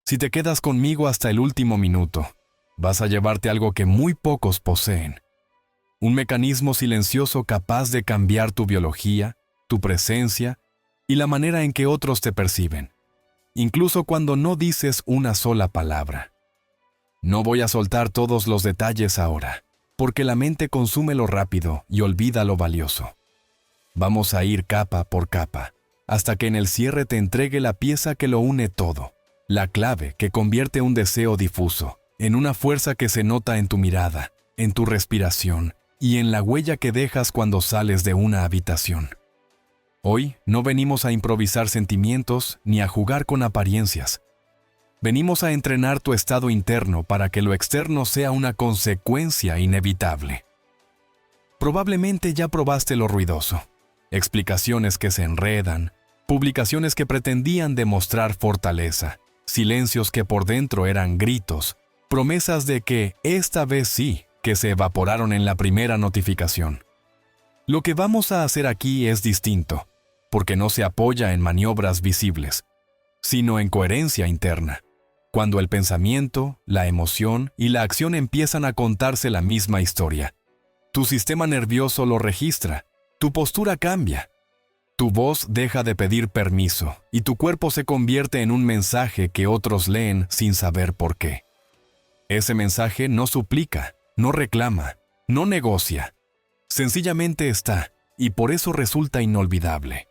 Si te quedas conmigo hasta el último minuto, vas a llevarte algo que muy pocos poseen. Un mecanismo silencioso capaz de cambiar tu biología, tu presencia y la manera en que otros te perciben, incluso cuando no dices una sola palabra. No voy a soltar todos los detalles ahora, porque la mente consume lo rápido y olvida lo valioso. Vamos a ir capa por capa, hasta que en el cierre te entregue la pieza que lo une todo, la clave que convierte un deseo difuso en una fuerza que se nota en tu mirada, en tu respiración y en la huella que dejas cuando sales de una habitación. Hoy no venimos a improvisar sentimientos ni a jugar con apariencias. Venimos a entrenar tu estado interno para que lo externo sea una consecuencia inevitable. Probablemente ya probaste lo ruidoso. Explicaciones que se enredan, publicaciones que pretendían demostrar fortaleza, silencios que por dentro eran gritos, promesas de que esta vez sí, que se evaporaron en la primera notificación. Lo que vamos a hacer aquí es distinto, porque no se apoya en maniobras visibles, sino en coherencia interna. Cuando el pensamiento, la emoción y la acción empiezan a contarse la misma historia, tu sistema nervioso lo registra, tu postura cambia, tu voz deja de pedir permiso y tu cuerpo se convierte en un mensaje que otros leen sin saber por qué. Ese mensaje no suplica, no reclama, no negocia. Sencillamente está, y por eso resulta inolvidable.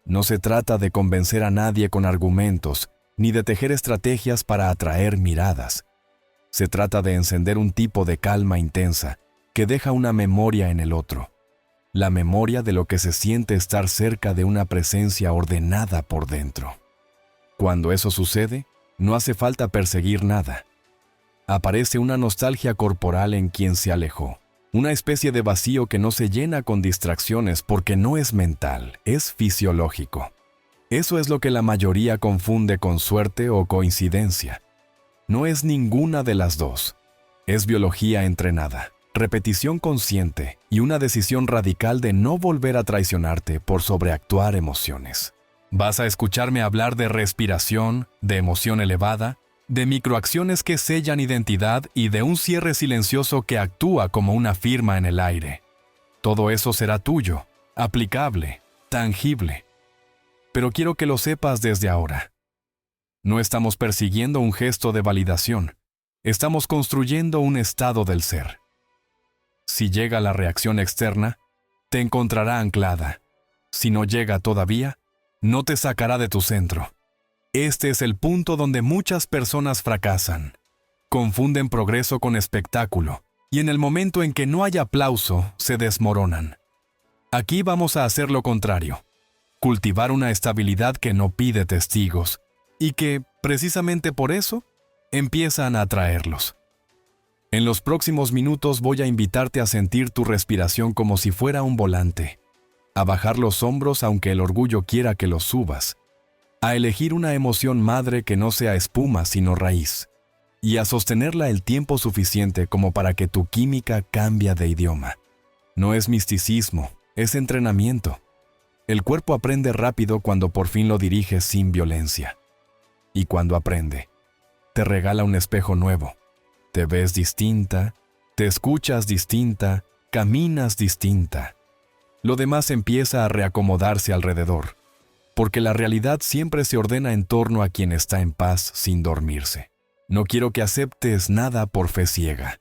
No se trata de convencer a nadie con argumentos, ni de tejer estrategias para atraer miradas. Se trata de encender un tipo de calma intensa que deja una memoria en el otro. La memoria de lo que se siente estar cerca de una presencia ordenada por dentro. Cuando eso sucede, no hace falta perseguir nada. Aparece una nostalgia corporal en quien se alejó. Una especie de vacío que no se llena con distracciones porque no es mental, es fisiológico. Eso es lo que la mayoría confunde con suerte o coincidencia. No es ninguna de las dos. Es biología entrenada, repetición consciente y una decisión radical de no volver a traicionarte por sobreactuar emociones. Vas a escucharme hablar de respiración, de emoción elevada, de microacciones que sellan identidad y de un cierre silencioso que actúa como una firma en el aire. Todo eso será tuyo, aplicable, tangible. Pero quiero que lo sepas desde ahora. No estamos persiguiendo un gesto de validación, estamos construyendo un estado del ser. Si llega la reacción externa, te encontrará anclada. Si no llega todavía, no te sacará de tu centro. Este es el punto donde muchas personas fracasan. Confunden progreso con espectáculo, y en el momento en que no hay aplauso, se desmoronan. Aquí vamos a hacer lo contrario. Cultivar una estabilidad que no pide testigos, y que, precisamente por eso, empiezan a atraerlos. En los próximos minutos voy a invitarte a sentir tu respiración como si fuera un volante, a bajar los hombros aunque el orgullo quiera que los subas, a elegir una emoción madre que no sea espuma sino raíz, y a sostenerla el tiempo suficiente como para que tu química cambie de idioma. No es misticismo, es entrenamiento. El cuerpo aprende rápido cuando por fin lo diriges sin violencia. Y cuando aprende, te regala un espejo nuevo. Te ves distinta, te escuchas distinta, caminas distinta. Lo demás empieza a reacomodarse alrededor, porque la realidad siempre se ordena en torno a quien está en paz sin dormirse. No quiero que aceptes nada por fe ciega.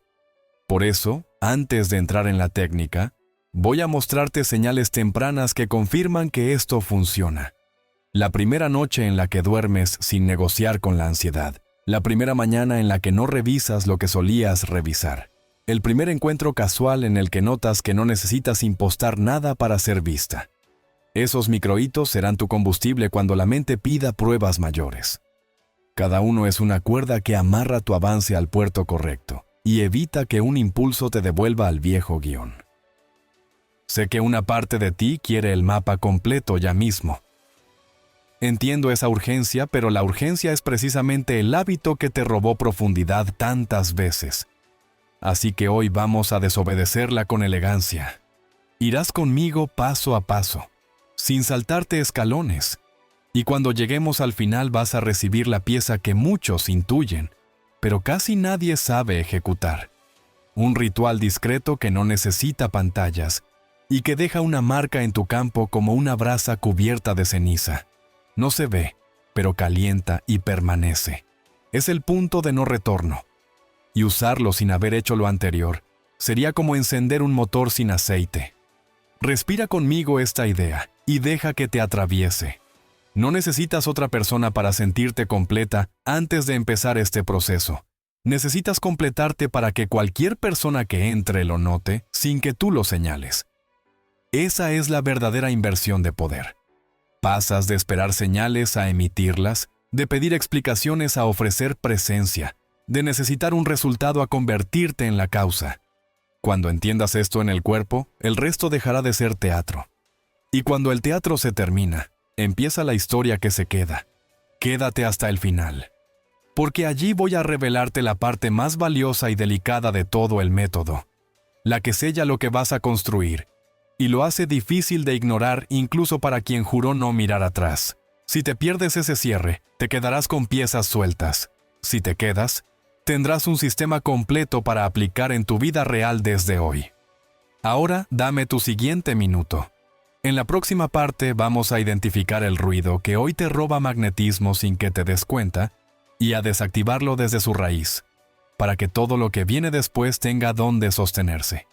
Por eso, antes de entrar en la técnica, voy a mostrarte señales tempranas que confirman que esto funciona. La primera noche en la que duermes sin negociar con la ansiedad. La primera mañana en la que no revisas lo que solías revisar. El primer encuentro casual en el que notas que no necesitas impostar nada para ser vista. Esos microhitos serán tu combustible cuando la mente pida pruebas mayores. Cada uno es una cuerda que amarra tu avance al puerto correcto y evita que un impulso te devuelva al viejo guión. Sé que una parte de ti quiere el mapa completo ya mismo. Entiendo esa urgencia, pero la urgencia es precisamente el hábito que te robó profundidad tantas veces. Así que hoy vamos a desobedecerla con elegancia. Irás conmigo paso a paso, sin saltarte escalones. Y cuando lleguemos al final vas a recibir la pieza que muchos intuyen, pero casi nadie sabe ejecutar. Un ritual discreto que no necesita pantallas y que deja una marca en tu campo como una brasa cubierta de ceniza. No se ve, pero calienta y permanece. Es el punto de no retorno. Y usarlo sin haber hecho lo anterior sería como encender un motor sin aceite. Respira conmigo esta idea y deja que te atraviese. No necesitas otra persona para sentirte completa antes de empezar este proceso. Necesitas completarte para que cualquier persona que entre lo note sin que tú lo señales. Esa es la verdadera inversión de poder. Pasas de esperar señales a emitirlas, de pedir explicaciones a ofrecer presencia, de necesitar un resultado a convertirte en la causa. Cuando entiendas esto en el cuerpo, el resto dejará de ser teatro. Y cuando el teatro se termina, empieza la historia que se queda. Quédate hasta el final. Porque allí voy a revelarte la parte más valiosa y delicada de todo el método, la que sella lo que vas a construir, y lo hace difícil de ignorar incluso para quien juró no mirar atrás. Si te pierdes ese cierre, te quedarás con piezas sueltas. Si te quedas, tendrás un sistema completo para aplicar en tu vida real desde hoy. Ahora dame tu siguiente minuto. En la próxima parte vamos a identificar el ruido que hoy te roba magnetismo sin que te des cuenta y a desactivarlo desde su raíz, para que todo lo que viene después tenga dónde sostenerse.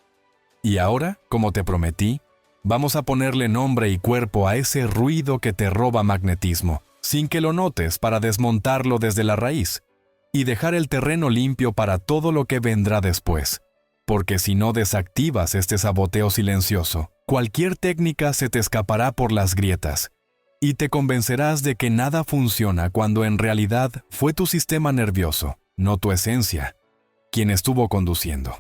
Y ahora, como te prometí, vamos a ponerle nombre y cuerpo a ese ruido que te roba magnetismo, sin que lo notes, para desmontarlo desde la raíz y dejar el terreno limpio para todo lo que vendrá después. Porque si no desactivas este saboteo silencioso, cualquier técnica se te escapará por las grietas y te convencerás de que nada funciona cuando en realidad fue tu sistema nervioso, no tu esencia, quien estuvo conduciendo.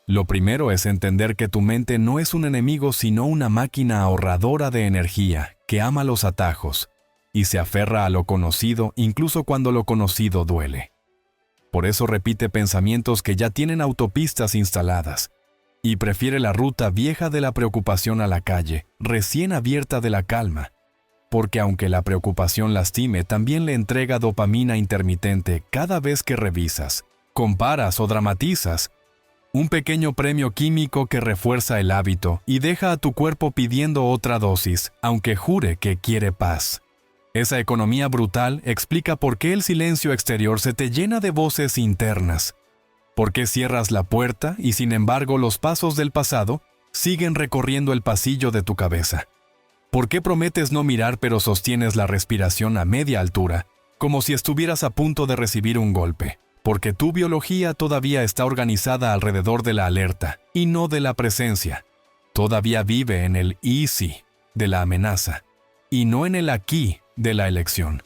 Lo primero es entender que tu mente no es un enemigo sino una máquina ahorradora de energía que ama los atajos y se aferra a lo conocido incluso cuando lo conocido duele. Por eso repite pensamientos que ya tienen autopistas instaladas y prefiere la ruta vieja de la preocupación a la calle, recién abierta de la calma, porque aunque la preocupación lastime, también le entrega dopamina intermitente cada vez que revisas, comparas o dramatizas, un pequeño premio químico que refuerza el hábito y deja a tu cuerpo pidiendo otra dosis, aunque jure que quiere paz. Esa economía brutal explica por qué el silencio exterior se te llena de voces internas. ¿Por qué cierras la puerta y sin embargo los pasos del pasado siguen recorriendo el pasillo de tu cabeza? ¿Por qué prometes no mirar pero sostienes la respiración a media altura, como si estuvieras a punto de recibir un golpe? Porque tu biología todavía está organizada alrededor de la alerta y no de la presencia. Todavía vive en el easy de la amenaza y no en el aquí de la elección.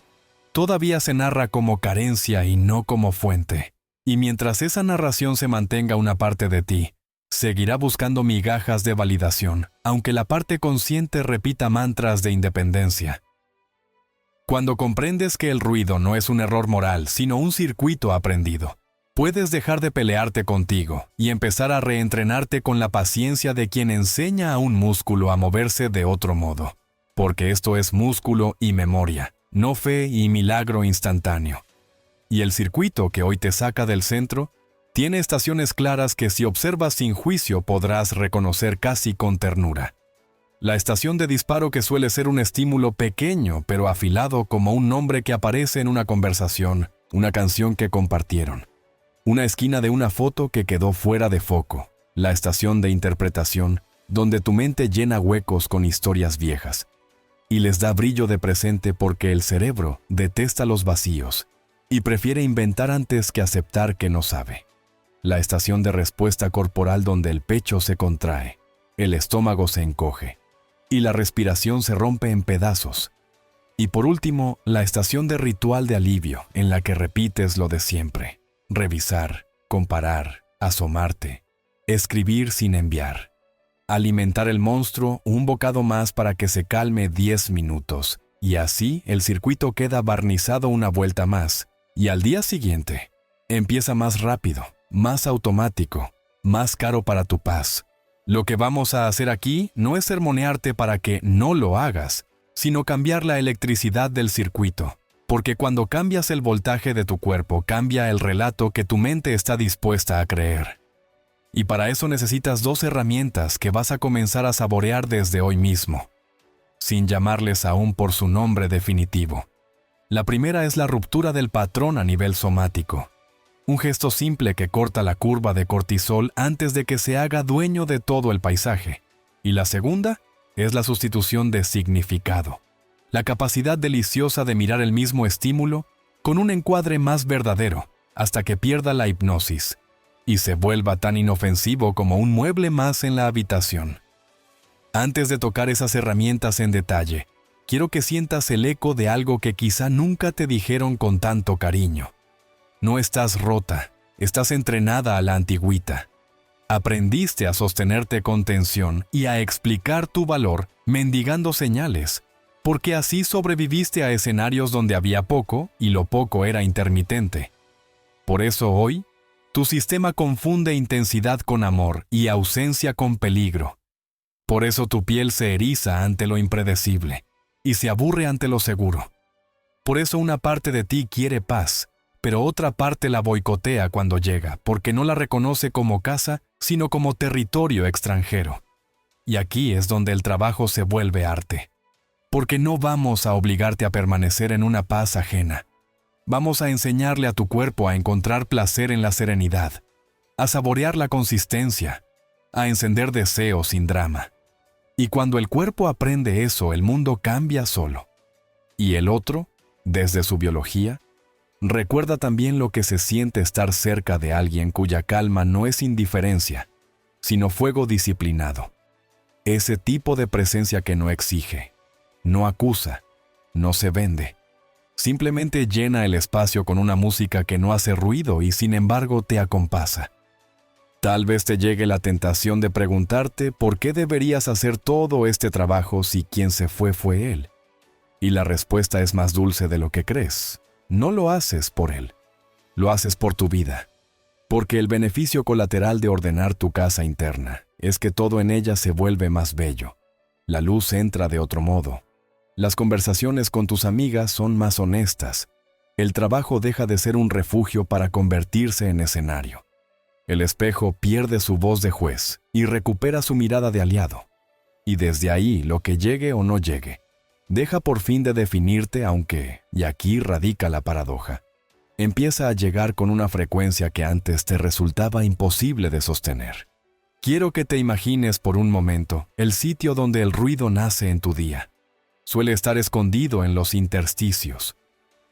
Todavía se narra como carencia y no como fuente. Y mientras esa narración se mantenga una parte de ti, seguirá buscando migajas de validación, aunque la parte consciente repita mantras de independencia. Cuando comprendes que el ruido no es un error moral, sino un circuito aprendido, puedes dejar de pelearte contigo y empezar a reentrenarte con la paciencia de quien enseña a un músculo a moverse de otro modo. Porque esto es músculo y memoria, no fe y milagro instantáneo. Y el circuito que hoy te saca del centro tiene estaciones claras que si observas sin juicio podrás reconocer casi con ternura. La estación de disparo que suele ser un estímulo pequeño pero afilado como un nombre que aparece en una conversación, una canción que compartieron. Una esquina de una foto que quedó fuera de foco. La estación de interpretación donde tu mente llena huecos con historias viejas y les da brillo de presente porque el cerebro detesta los vacíos y prefiere inventar antes que aceptar que no sabe. La estación de respuesta corporal donde el pecho se contrae, el estómago se encoge y la respiración se rompe en pedazos. Y por último, la estación de ritual de alivio en la que repites lo de siempre. Revisar, comparar, asomarte, escribir sin enviar. Alimentar el monstruo un bocado más para que se calme 10 minutos, y así el circuito queda barnizado una vuelta más, y al día siguiente empieza más rápido, más automático, más caro para tu paz. Lo que vamos a hacer aquí no es sermonearte para que no lo hagas, sino cambiar la electricidad del circuito. Porque cuando cambias el voltaje de tu cuerpo, cambia el relato que tu mente está dispuesta a creer. Y para eso necesitas 2 herramientas que vas a comenzar a saborear desde hoy mismo, sin llamarles aún por su nombre definitivo. La primera es la ruptura del patrón a nivel somático. Un gesto simple que corta la curva de cortisol antes de que se haga dueño de todo el paisaje. Y la segunda es la sustitución de significado. La capacidad deliciosa de mirar el mismo estímulo con un encuadre más verdadero, hasta que pierda la hipnosis y se vuelva tan inofensivo como un mueble más en la habitación. Antes de tocar esas herramientas en detalle, quiero que sientas el eco de algo que quizá nunca te dijeron con tanto cariño. No estás rota, estás entrenada a la antigüita. Aprendiste a sostenerte con tensión y a explicar tu valor mendigando señales, porque así sobreviviste a escenarios donde había poco y lo poco era intermitente. Por eso hoy, tu sistema confunde intensidad con amor y ausencia con peligro. Por eso tu piel se eriza ante lo impredecible y se aburre ante lo seguro. Por eso una parte de ti quiere paz, pero otra parte la boicotea cuando llega, porque no la reconoce como casa, sino como territorio extranjero. Y aquí es donde el trabajo se vuelve arte. Porque no vamos a obligarte a permanecer en una paz ajena. Vamos a enseñarle a tu cuerpo a encontrar placer en la serenidad, a saborear la consistencia, a encender deseos sin drama. Y cuando el cuerpo aprende eso, el mundo cambia solo. Y el otro, desde su biología, recuerda también lo que se siente estar cerca de alguien cuya calma no es indiferencia, sino fuego disciplinado. Ese tipo de presencia que no exige, no acusa, no se vende. Simplemente llena el espacio con una música que no hace ruido y sin embargo te acompasa. Tal vez te llegue la tentación de preguntarte por qué deberías hacer todo este trabajo si quien se fue él. Y la respuesta es más dulce de lo que crees. No lo haces por él, lo haces por tu vida. Porque el beneficio colateral de ordenar tu casa interna es que todo en ella se vuelve más bello. La luz entra de otro modo. Las conversaciones con tus amigas son más honestas. El trabajo deja de ser un refugio para convertirse en escenario. El espejo pierde su voz de juez y recupera su mirada de aliado. Y desde ahí, lo que llegue o no llegue, deja por fin de definirte, aunque, y aquí radica la paradoja, empieza a llegar con una frecuencia que antes te resultaba imposible de sostener. Quiero que te imagines por un momento el sitio donde el ruido nace en tu día. Suele estar escondido en los intersticios.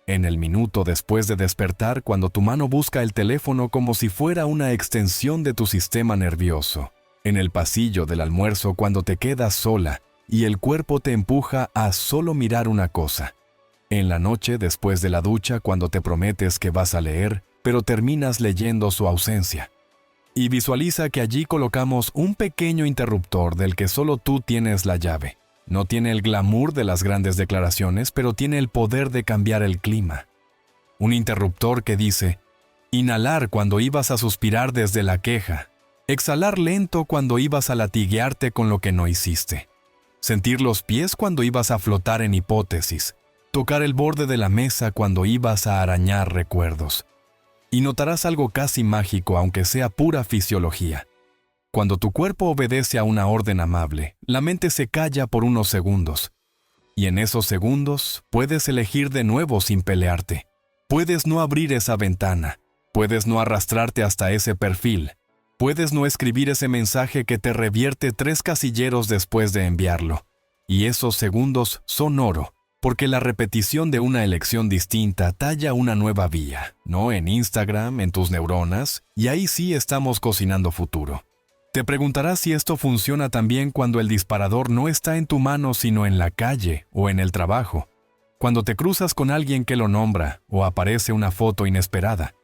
En el minuto después de despertar, cuando tu mano busca el teléfono como si fuera una extensión de tu sistema nervioso. En el pasillo del almuerzo cuando te quedas sola y el cuerpo te empuja a solo mirar una cosa. En la noche después de la ducha cuando te prometes que vas a leer, pero terminas leyendo su ausencia. Y visualiza que allí colocamos un pequeño interruptor del que solo tú tienes la llave. No tiene el glamour de las grandes declaraciones, pero tiene el poder de cambiar el clima. Un interruptor que dice, inhalar cuando ibas a suspirar desde la queja, exhalar lento cuando ibas a latiguearte con lo que no hiciste, sentir los pies cuando ibas a flotar en hipótesis, tocar el borde de la mesa cuando ibas a arañar recuerdos. Y notarás algo casi mágico, aunque sea pura fisiología. Cuando tu cuerpo obedece a una orden amable, la mente se calla por unos segundos. Y en esos segundos puedes elegir de nuevo sin pelearte. Puedes no abrir esa ventana. Puedes no arrastrarte hasta ese perfil. Puedes no escribir ese mensaje que te revierte 3 casilleros después de enviarlo. Y esos segundos son oro, porque la repetición de una elección distinta talla una nueva vía, ¿no? En Instagram, en tus neuronas, y ahí sí estamos cocinando futuro. Te preguntarás si esto funciona también cuando el disparador no está en tu mano sino en la calle o en el trabajo, cuando te cruzas con alguien que lo nombra o aparece una foto inesperada.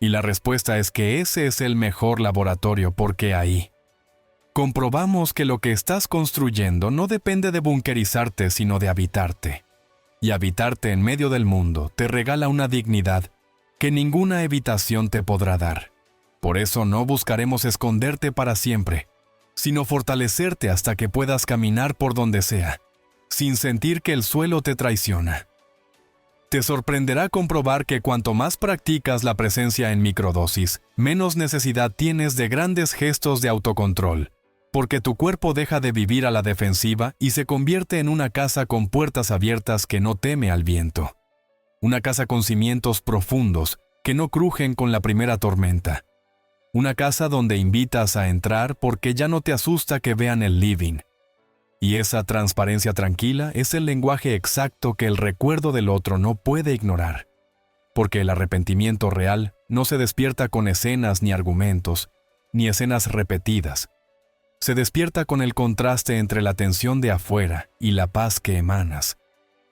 Y la respuesta es que ese es el mejor laboratorio porque ahí comprobamos que lo que estás construyendo no depende de bunkerizarte sino de habitarte. Y habitarte en medio del mundo te regala una dignidad que ninguna evitación te podrá dar. Por eso no buscaremos esconderte para siempre, sino fortalecerte hasta que puedas caminar por donde sea, sin sentir que el suelo te traiciona. Te sorprenderá comprobar que cuanto más practicas la presencia en microdosis, menos necesidad tienes de grandes gestos de autocontrol, porque tu cuerpo deja de vivir a la defensiva y se convierte en una casa con puertas abiertas que no teme al viento. Una casa con cimientos profundos que no crujen con la primera tormenta. Una casa donde invitas a entrar porque ya no te asusta que vean el living. Y esa transparencia tranquila es el lenguaje exacto que el recuerdo del otro no puede ignorar. Porque el arrepentimiento real no se despierta con escenas ni argumentos, ni escenas repetidas. Se despierta con el contraste entre la tensión de afuera y la paz que emanas,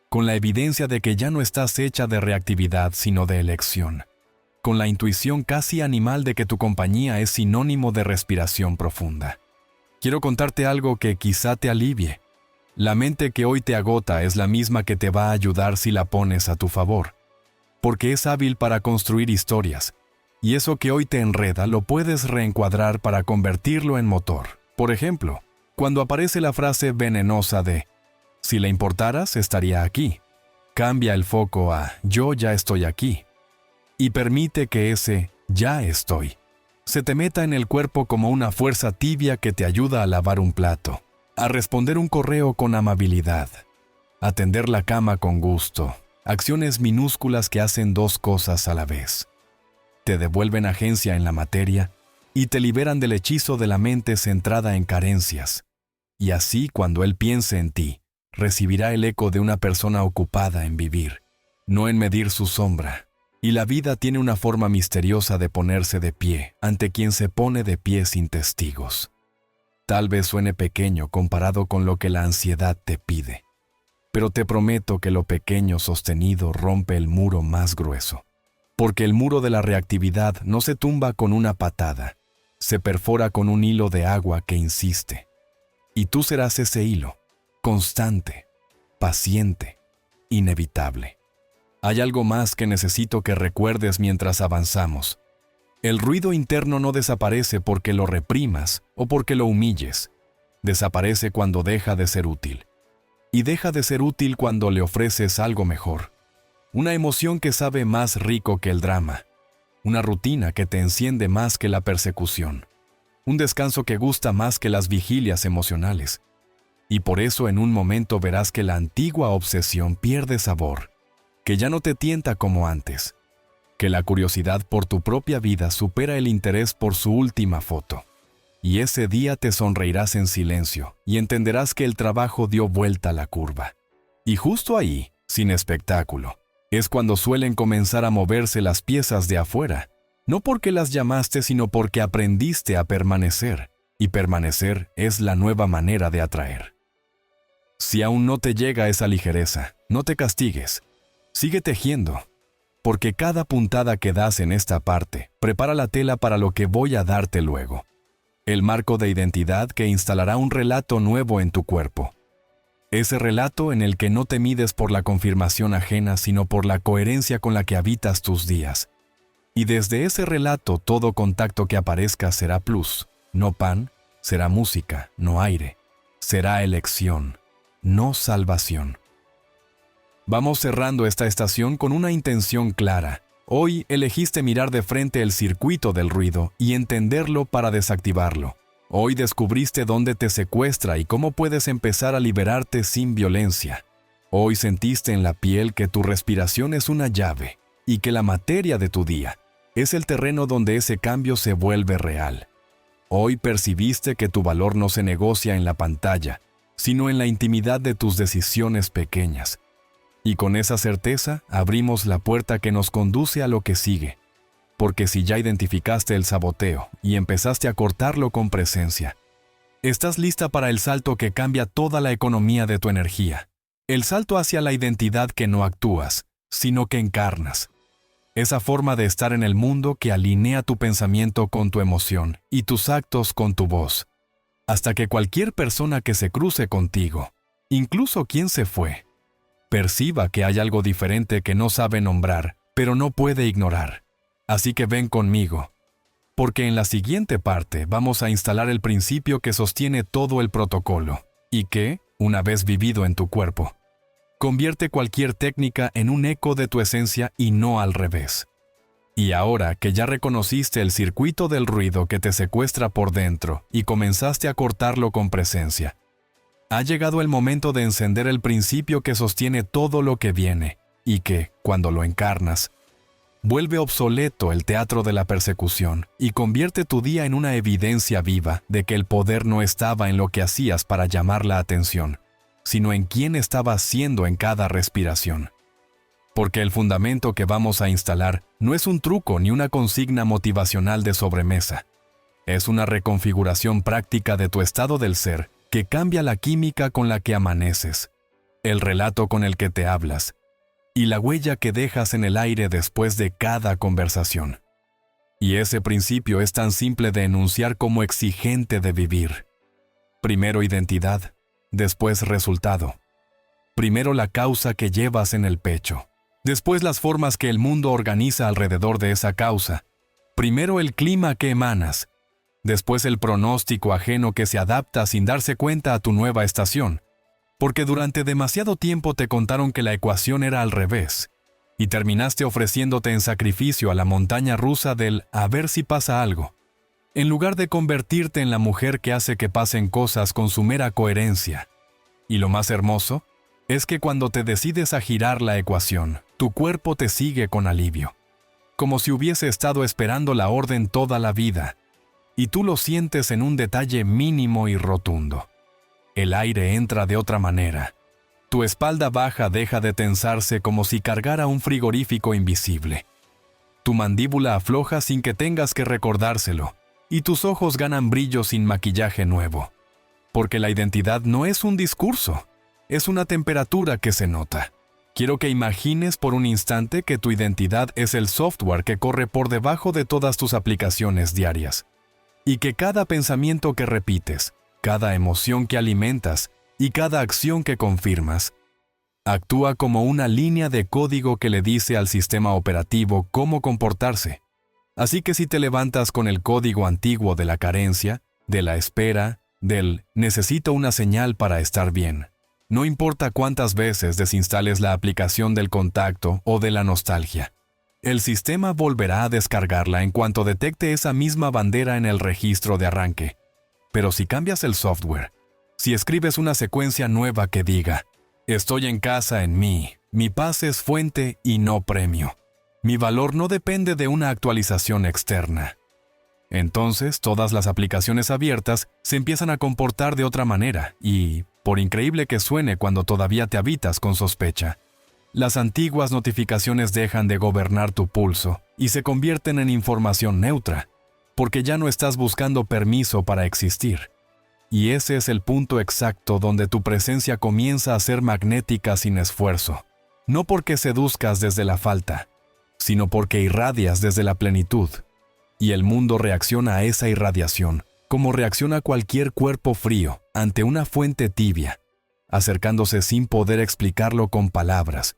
con la evidencia de que ya no estás hecha de reactividad sino de elección, con la intuición casi animal de que tu compañía es sinónimo de respiración profunda. Quiero contarte algo que quizá te alivie. La mente que hoy te agota es la misma que te va a ayudar si la pones a tu favor, porque es hábil para construir historias, y eso que hoy te enreda lo puedes reencuadrar para convertirlo en motor. Por ejemplo, cuando aparece la frase venenosa de «si le importaras, estaría aquí», cambia el foco a «yo ya estoy aquí» y permite que ese «ya estoy» se te meta en el cuerpo como una fuerza tibia que te ayuda a lavar un plato, a responder un correo con amabilidad, a tender la cama con gusto, acciones minúsculas que hacen dos cosas a la vez. Te devuelven agencia en la materia y te liberan del hechizo de la mente centrada en carencias. Y así, cuando él piense en ti, recibirá el eco de una persona ocupada en vivir, no en medir su sombra. Y la vida tiene una forma misteriosa de ponerse de pie ante quien se pone de pie sin testigos. Tal vez suene pequeño comparado con lo que la ansiedad te pide, pero te prometo que lo pequeño sostenido rompe el muro más grueso. Porque el muro de la reactividad no se tumba con una patada, se perfora con un hilo de agua que insiste. Y tú serás ese hilo, constante, paciente, inevitable. Hay algo más que necesito que recuerdes mientras avanzamos. El ruido interno no desaparece porque lo reprimas o porque lo humilles. Desaparece cuando deja de ser útil. Y deja de ser útil cuando le ofreces algo mejor. Una emoción que sabe más rico que el drama. Una rutina que te enciende más que la persecución. Un descanso que gusta más que las vigilias emocionales. Y por eso en un momento verás que la antigua obsesión pierde sabor. Que ya no te tienta como antes, que la curiosidad por tu propia vida supera el interés por su última foto. Y ese día te sonreirás en silencio y entenderás que el trabajo dio vuelta a la curva. Y justo ahí, sin espectáculo, es cuando suelen comenzar a moverse las piezas de afuera, no porque las llamaste sino porque aprendiste a permanecer, y permanecer es la nueva manera de atraer. Si aún no te llega esa ligereza, no te castigues. Sigue tejiendo, porque cada puntada que das en esta parte prepara la tela para lo que voy a darte luego. El marco de identidad que instalará un relato nuevo en tu cuerpo. Ese relato en el que no te mides por la confirmación ajena, sino por la coherencia con la que habitas tus días. Y desde ese relato todo contacto que aparezca será plus, no pan, será música, no aire, será elección, no salvación. Vamos cerrando esta estación con una intención clara. Hoy elegiste mirar de frente el circuito del ruido y entenderlo para desactivarlo. Hoy descubriste dónde te secuestra y cómo puedes empezar a liberarte sin violencia. Hoy sentiste en la piel que tu respiración es una llave y que la materia de tu día es el terreno donde ese cambio se vuelve real. Hoy percibiste que tu valor no se negocia en la pantalla, sino en la intimidad de tus decisiones pequeñas. Y con esa certeza abrimos la puerta que nos conduce a lo que sigue. Porque si ya identificaste el saboteo y empezaste a cortarlo con presencia, estás lista para el salto que cambia toda la economía de tu energía. El salto hacia la identidad que no actúas, sino que encarnas. Esa forma de estar en el mundo que alinea tu pensamiento con tu emoción y tus actos con tu voz. Hasta que cualquier persona que se cruce contigo, incluso quien se fue, perciba que hay algo diferente que no sabe nombrar, pero no puede ignorar. Así que ven conmigo, porque en la siguiente parte vamos a instalar el principio que sostiene todo el protocolo, y que, una vez vivido en tu cuerpo. Convierte cualquier técnica en un eco de tu esencia y no al revés. Y ahora que ya reconociste el circuito del ruido que te secuestra por dentro y comenzaste a cortarlo con presencia, ha llegado el momento de encender el principio que sostiene todo lo que viene y que, cuando lo encarnas, vuelve obsoleto el teatro de la persecución y convierte tu día en una evidencia viva de que el poder no estaba en lo que hacías para llamar la atención, sino en quién estabas siendo en cada respiración. Porque el fundamento que vamos a instalar no es un truco ni una consigna motivacional de sobremesa. Es una reconfiguración práctica de tu estado del ser que cambia la química con la que amaneces, el relato con el que te hablas y la huella que dejas en el aire después de cada conversación. Y ese principio es tan simple de enunciar como exigente de vivir. Primero identidad, después resultado. Primero la causa que llevas en el pecho, después las formas que el mundo organiza alrededor de esa causa. Primero el clima que emanas, después el pronóstico ajeno que se adapta sin darse cuenta a tu nueva estación, porque durante demasiado tiempo te contaron que la ecuación era al revés, y terminaste ofreciéndote en sacrificio a la montaña rusa del a ver si pasa algo, en lugar de convertirte en la mujer que hace que pasen cosas con su mera coherencia. Y lo más hermoso es que cuando te decides a girar la ecuación, tu cuerpo te sigue con alivio, como si hubiese estado esperando la orden toda la vida, y tú lo sientes en un detalle mínimo y rotundo. El aire entra de otra manera. Tu espalda baja deja de tensarse como si cargara un frigorífico invisible. Tu mandíbula afloja sin que tengas que recordárselo, y tus ojos ganan brillo sin maquillaje nuevo. Porque la identidad no es un discurso, es una temperatura que se nota. Quiero que imagines por un instante que tu identidad es el software que corre por debajo de todas tus aplicaciones diarias, y que cada pensamiento que repites, cada emoción que alimentas y cada acción que confirmas, actúa como una línea de código que le dice al sistema operativo cómo comportarse. Así que si te levantas con el código antiguo de la carencia, de la espera, del necesito una señal para estar bien, no importa cuántas veces desinstales la aplicación del contacto o de la nostalgia, el sistema volverá a descargarla en cuanto detecte esa misma bandera en el registro de arranque. Pero si cambias el software, si escribes una secuencia nueva que diga, estoy en casa en mí, mi paz es fuente y no premio, mi valor no depende de una actualización externa, entonces todas las aplicaciones abiertas se empiezan a comportar de otra manera y, por increíble que suene cuando todavía te habitas con sospecha, las antiguas notificaciones dejan de gobernar tu pulso y se convierten en información neutra, porque ya no estás buscando permiso para existir. Y ese es el punto exacto donde tu presencia comienza a ser magnética sin esfuerzo, no porque seduzcas desde la falta, sino porque irradias desde la plenitud. Y el mundo reacciona a esa irradiación, como reacciona cualquier cuerpo frío ante una fuente tibia, acercándose sin poder explicarlo con palabras,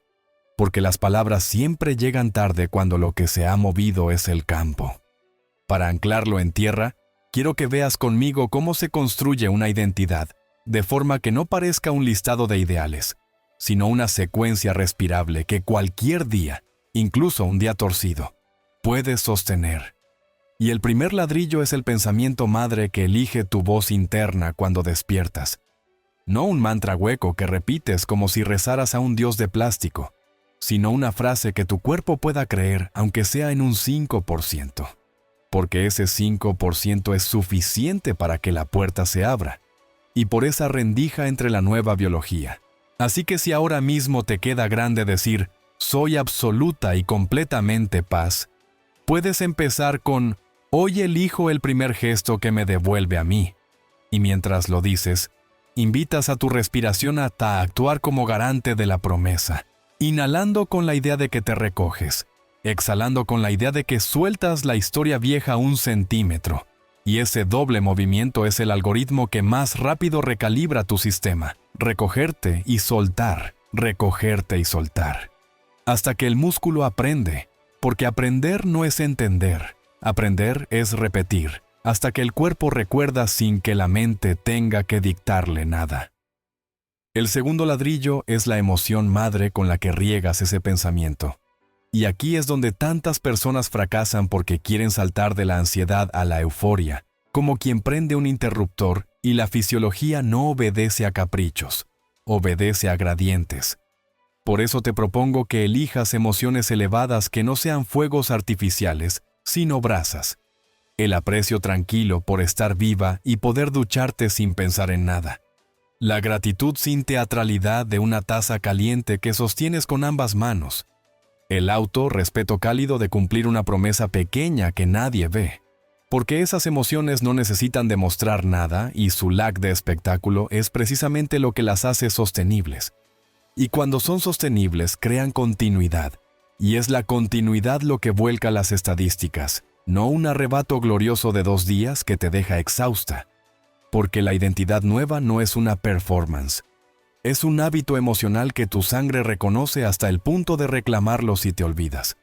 porque las palabras siempre llegan tarde cuando lo que se ha movido es el campo. Para anclarlo en tierra, quiero que veas conmigo cómo se construye una identidad, de forma que no parezca un listado de ideales, sino una secuencia respirable que cualquier día, incluso un día torcido, puedes sostener. Y el primer ladrillo es el pensamiento madre que elige tu voz interna cuando despiertas. No un mantra hueco que repites como si rezaras a un dios de plástico, sino una frase que tu cuerpo pueda creer, aunque sea en un 5%. Porque ese 5% es suficiente para que la puerta se abra, y por esa rendija entre la nueva biología. Así que si ahora mismo te queda grande decir, soy absoluta y completamente paz, puedes empezar con, hoy elijo el primer gesto que me devuelve a mí. Y mientras lo dices, invitas a tu respiración a actuar como garante de la promesa, inhalando con la idea de que te recoges, exhalando con la idea de que sueltas la historia vieja 1 centímetro, y ese doble movimiento es el algoritmo que más rápido recalibra tu sistema, recogerte y soltar, hasta que el músculo aprende, porque aprender no es entender, aprender es repetir, hasta que el cuerpo recuerda sin que la mente tenga que dictarle nada. El segundo ladrillo es la emoción madre con la que riegas ese pensamiento. Y aquí es donde tantas personas fracasan porque quieren saltar de la ansiedad a la euforia, como quien prende un interruptor y la fisiología no obedece a caprichos, obedece a gradientes. Por eso te propongo que elijas emociones elevadas que no sean fuegos artificiales, sino brasas. El aprecio tranquilo por estar viva y poder ducharte sin pensar en nada. La gratitud sin teatralidad de una taza caliente que sostienes con ambas manos. El respeto cálido de cumplir una promesa pequeña que nadie ve. Porque esas emociones no necesitan demostrar nada y su lack de espectáculo es precisamente lo que las hace sostenibles. Y cuando son sostenibles, crean continuidad. Y es la continuidad lo que vuelca las estadísticas, no un arrebato glorioso de 2 días que te deja exhausta. Porque la identidad nueva no es una performance. Es un hábito emocional que tu sangre reconoce hasta el punto de reclamarlo si te olvidas.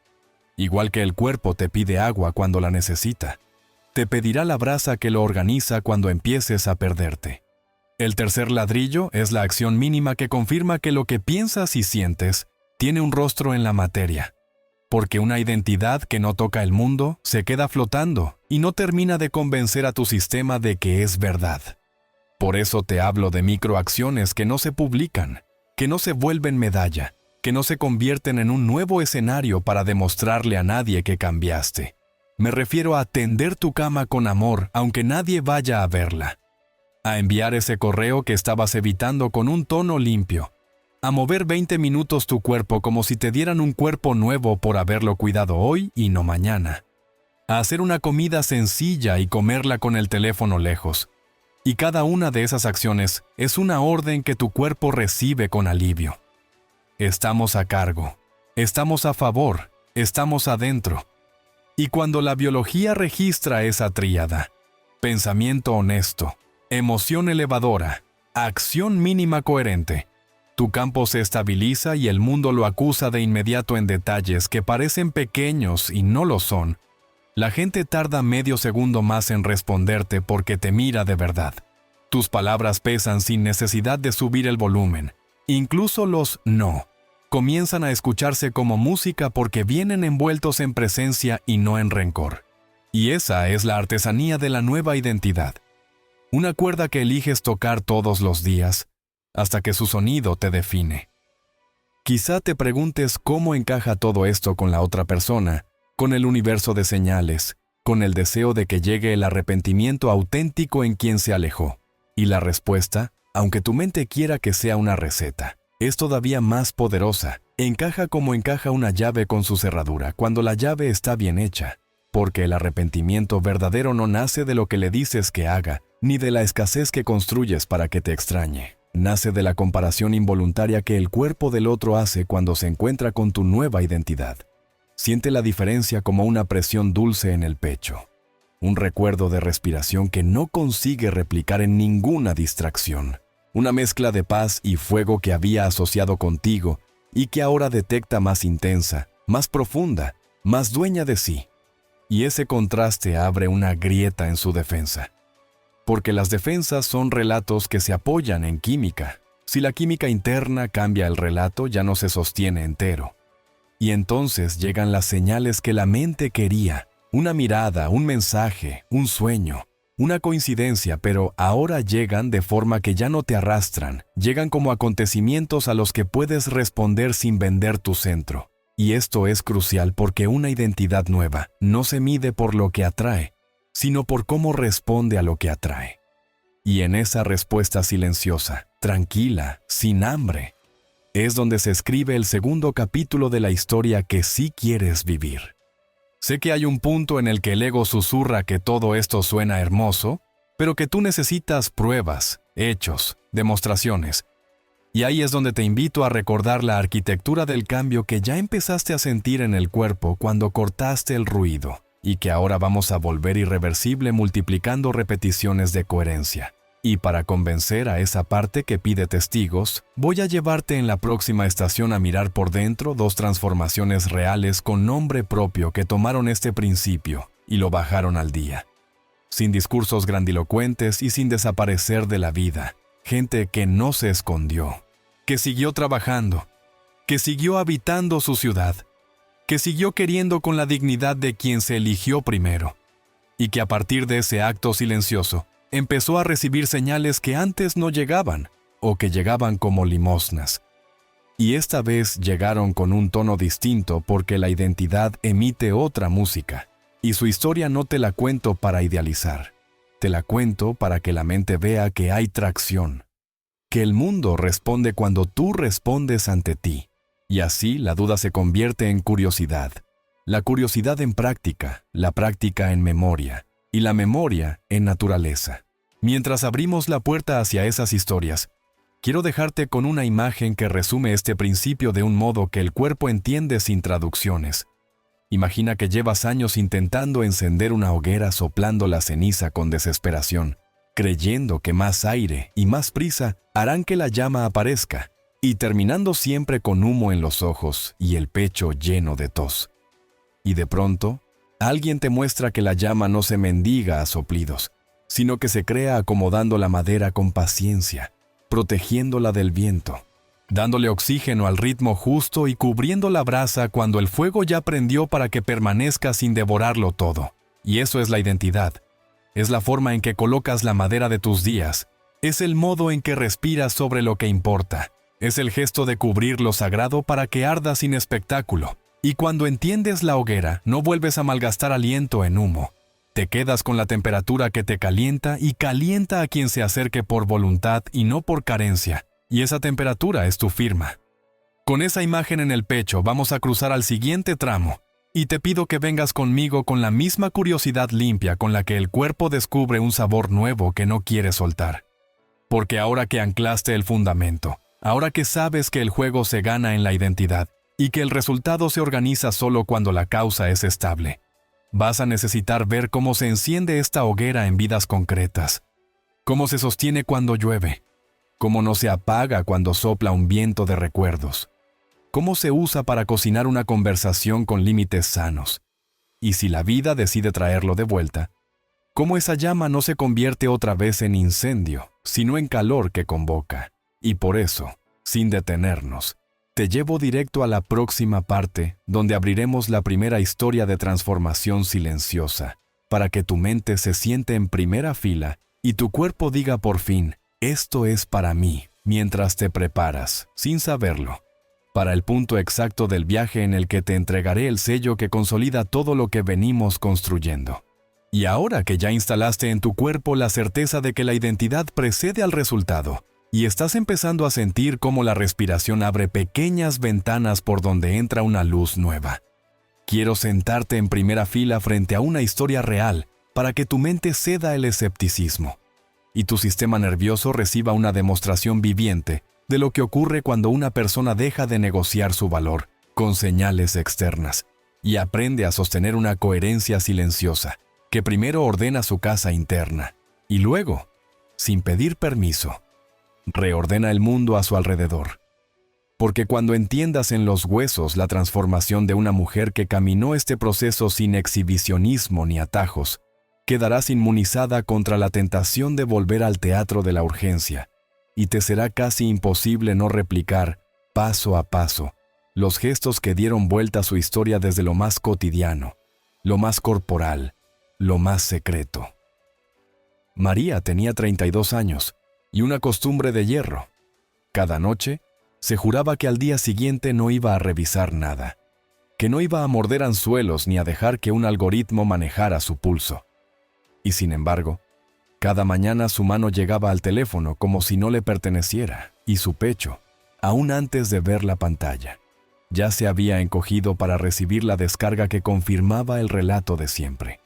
Igual que el cuerpo te pide agua cuando la necesita. Te pedirá la brasa que lo organiza cuando empieces a perderte. El tercer ladrillo es la acción mínima que confirma que lo que piensas y sientes tiene un rostro en la materia. Porque una identidad que no toca el mundo se queda flotando y no termina de convencer a tu sistema de que es verdad. Por eso te hablo de microacciones que no se publican, que no se vuelven medalla, que no se convierten en un nuevo escenario para demostrarle a nadie que cambiaste. Me refiero a tender tu cama con amor aunque nadie vaya a verla. A enviar ese correo que estabas evitando con un tono limpio. A mover 20 minutos tu cuerpo como si te dieran un cuerpo nuevo por haberlo cuidado hoy y no mañana. A hacer una comida sencilla y comerla con el teléfono lejos. Y cada una de esas acciones es una orden que tu cuerpo recibe con alivio. Estamos a cargo, estamos a favor, estamos adentro. Y cuando la biología registra esa tríada, pensamiento honesto, emoción elevadora, acción mínima coherente, tu campo se estabiliza y el mundo lo acusa de inmediato en detalles que parecen pequeños y no lo son. La gente tarda medio segundo más en responderte porque te mira de verdad. Tus palabras pesan sin necesidad de subir el volumen. Incluso los no comienzan a escucharse como música porque vienen envueltos en presencia y no en rencor. Y esa es la artesanía de la nueva identidad. Una cuerda que eliges tocar todos los días, hasta que su sonido te define. Quizá te preguntes cómo encaja todo esto con la otra persona, con el universo de señales, con el deseo de que llegue el arrepentimiento auténtico en quien se alejó. Y la respuesta, aunque tu mente quiera que sea una receta, es todavía más poderosa. Encaja como encaja una llave con su cerradura cuando la llave está bien hecha. Porque el arrepentimiento verdadero no nace de lo que le dices que haga, ni de la escasez que construyes para que te extrañe. Nace de la comparación involuntaria que el cuerpo del otro hace cuando se encuentra con tu nueva identidad. Siente la diferencia como una presión dulce en el pecho. Un recuerdo de respiración que no consigue replicar en ninguna distracción. Una mezcla de paz y fuego que había asociado contigo y que ahora detecta más intensa, más profunda, más dueña de sí. Y ese contraste abre una grieta en su defensa. Porque las defensas son relatos que se apoyan en química. Si la química interna cambia el relato, ya no se sostiene entero. Y entonces llegan las señales que la mente quería. Una mirada, un mensaje, un sueño, una coincidencia, pero ahora llegan de forma que ya no te arrastran. Llegan como acontecimientos a los que puedes responder sin vender tu centro. Y esto es crucial porque una identidad nueva no se mide por lo que atrae, sino por cómo responde a lo que atrae. Y en esa respuesta silenciosa, tranquila, sin hambre, es donde se escribe el segundo capítulo de la historia que sí quieres vivir. Sé que hay un punto en el que el ego susurra que todo esto suena hermoso, pero que tú necesitas pruebas, hechos, demostraciones. Y ahí es donde te invito a recordar la arquitectura del cambio que ya empezaste a sentir en el cuerpo cuando cortaste el ruido, y que ahora vamos a volver irreversible multiplicando repeticiones de coherencia. Y para convencer a esa parte que pide testigos, voy a llevarte en la próxima estación a mirar por dentro 2 transformaciones reales con nombre propio que tomaron este principio y lo bajaron al día. Sin discursos grandilocuentes y sin desaparecer de la vida, gente que no se escondió, que siguió trabajando, que siguió habitando su ciudad, que siguió queriendo con la dignidad de quien se eligió primero, y que a partir de ese acto silencioso empezó a recibir señales que antes no llegaban, o que llegaban como limosnas. Y esta vez llegaron con un tono distinto porque la identidad emite otra música, y su historia no te la cuento para idealizar, te la cuento para que la mente vea que hay tracción, que el mundo responde cuando tú respondes ante ti, y así la duda se convierte en curiosidad, la curiosidad en práctica, la práctica en memoria, y la memoria en naturaleza. Mientras abrimos la puerta hacia esas historias, quiero dejarte con una imagen que resume este principio de un modo que el cuerpo entiende sin traducciones. Imagina que llevas años intentando encender una hoguera soplando la ceniza con desesperación, creyendo que más aire y más prisa harán que la llama aparezca, y terminando siempre con humo en los ojos y el pecho lleno de tos. Y de pronto, alguien te muestra que la llama no se mendiga a soplidos, sino que se crea acomodando la madera con paciencia, protegiéndola del viento, dándole oxígeno al ritmo justo y cubriendo la brasa cuando el fuego ya prendió para que permanezca sin devorarlo todo. Y eso es la identidad. Es la forma en que colocas la madera de tus días. Es el modo en que respiras sobre lo que importa. Es el gesto de cubrir lo sagrado para que arda sin espectáculo. Y cuando entiendes la hoguera, no vuelves a malgastar aliento en humo. Te quedas con la temperatura que te calienta y calienta a quien se acerque por voluntad y no por carencia. Y esa temperatura es tu firma. Con esa imagen en el pecho vamos a cruzar al siguiente tramo. Y te pido que vengas conmigo con la misma curiosidad limpia con la que el cuerpo descubre un sabor nuevo que no quiere soltar. Porque ahora que anclaste el fundamento, ahora que sabes que el juego se gana en la identidad y que el resultado se organiza solo cuando la causa es estable, vas a necesitar ver cómo se enciende esta hoguera en vidas concretas, cómo se sostiene cuando llueve, cómo no se apaga cuando sopla un viento de recuerdos, cómo se usa para cocinar una conversación con límites sanos, y si la vida decide traerlo de vuelta, cómo esa llama no se convierte otra vez en incendio, sino en calor que convoca. Y por eso, sin detenernos, te llevo directo a la próxima parte, donde abriremos la primera historia de transformación silenciosa, para que tu mente se siente en primera fila y tu cuerpo diga por fin, esto es para mí, mientras te preparas, sin saberlo, para el punto exacto del viaje en el que te entregaré el sello que consolida todo lo que venimos construyendo. Y ahora que ya instalaste en tu cuerpo la certeza de que la identidad precede al resultado, y estás empezando a sentir cómo la respiración abre pequeñas ventanas por donde entra una luz nueva, quiero sentarte en primera fila frente a una historia real para que tu mente ceda el escepticismo y tu sistema nervioso reciba una demostración viviente de lo que ocurre cuando una persona deja de negociar su valor con señales externas y aprende a sostener una coherencia silenciosa que primero ordena su casa interna y luego, sin pedir permiso, reordena el mundo a su alrededor. Porque cuando entiendas en los huesos la transformación de una mujer que caminó este proceso sin exhibicionismo ni atajos, quedarás inmunizada contra la tentación de volver al teatro de la urgencia, y te será casi imposible no replicar, paso a paso, los gestos que dieron vuelta a su historia desde lo más cotidiano, lo más corporal, lo más secreto. María tenía 32 años, y una costumbre de hierro. Cada noche, se juraba que al día siguiente no iba a revisar nada, que no iba a morder anzuelos ni a dejar que un algoritmo manejara su pulso. Y sin embargo, cada mañana su mano llegaba al teléfono como si no le perteneciera, y su pecho, aún antes de ver la pantalla, ya se había encogido para recibir la descarga que confirmaba el relato de siempre.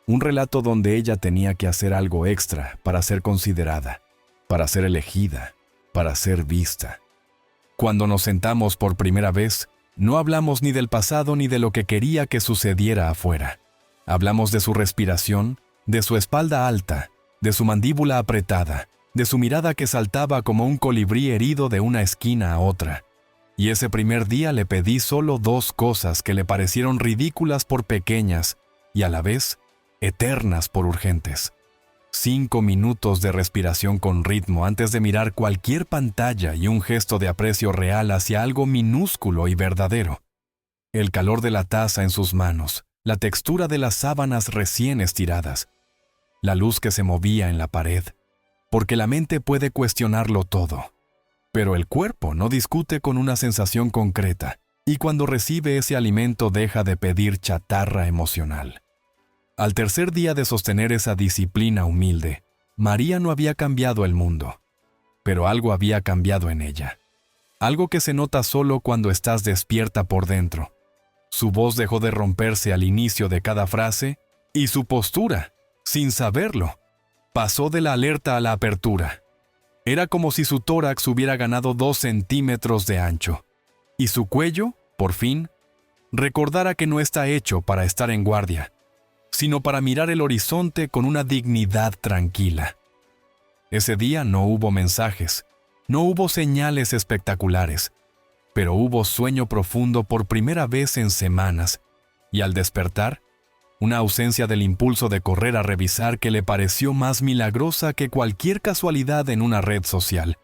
Un relato donde ella tenía que hacer algo extra para ser considerada, para ser elegida, para ser vista. Cuando nos sentamos por primera vez, no hablamos ni del pasado ni de lo que quería que sucediera afuera. Hablamos de su respiración, de su espalda alta, de su mandíbula apretada, de su mirada que saltaba como un colibrí herido de una esquina a otra. Y ese primer día le pedí solo 2 cosas que le parecieron ridículas por pequeñas y a la vez eternas por urgentes. 5 minutos de respiración con ritmo antes de mirar cualquier pantalla y un gesto de aprecio real hacia algo minúsculo y verdadero. El calor de la taza en sus manos, la textura de las sábanas recién estiradas, la luz que se movía en la pared, porque la mente puede cuestionarlo todo. Pero el cuerpo no discute con una sensación concreta, y cuando recibe ese alimento deja de pedir chatarra emocional. Al tercer día de sostener esa disciplina humilde, María no había cambiado el mundo, pero algo había cambiado en ella. Algo que se nota solo cuando estás despierta por dentro. Su voz dejó de romperse al inicio de cada frase y su postura, sin saberlo, pasó de la alerta a la apertura. Era como si su tórax hubiera ganado 2 centímetros de ancho, y su cuello, por fin, recordara que no está hecho para estar en guardia, sino para mirar el horizonte con una dignidad tranquila. Ese día no hubo mensajes, no hubo señales espectaculares, pero hubo sueño profundo por primera vez en semanas, y al despertar, una ausencia del impulso de correr a revisar que le pareció más milagrosa que cualquier casualidad en una red social,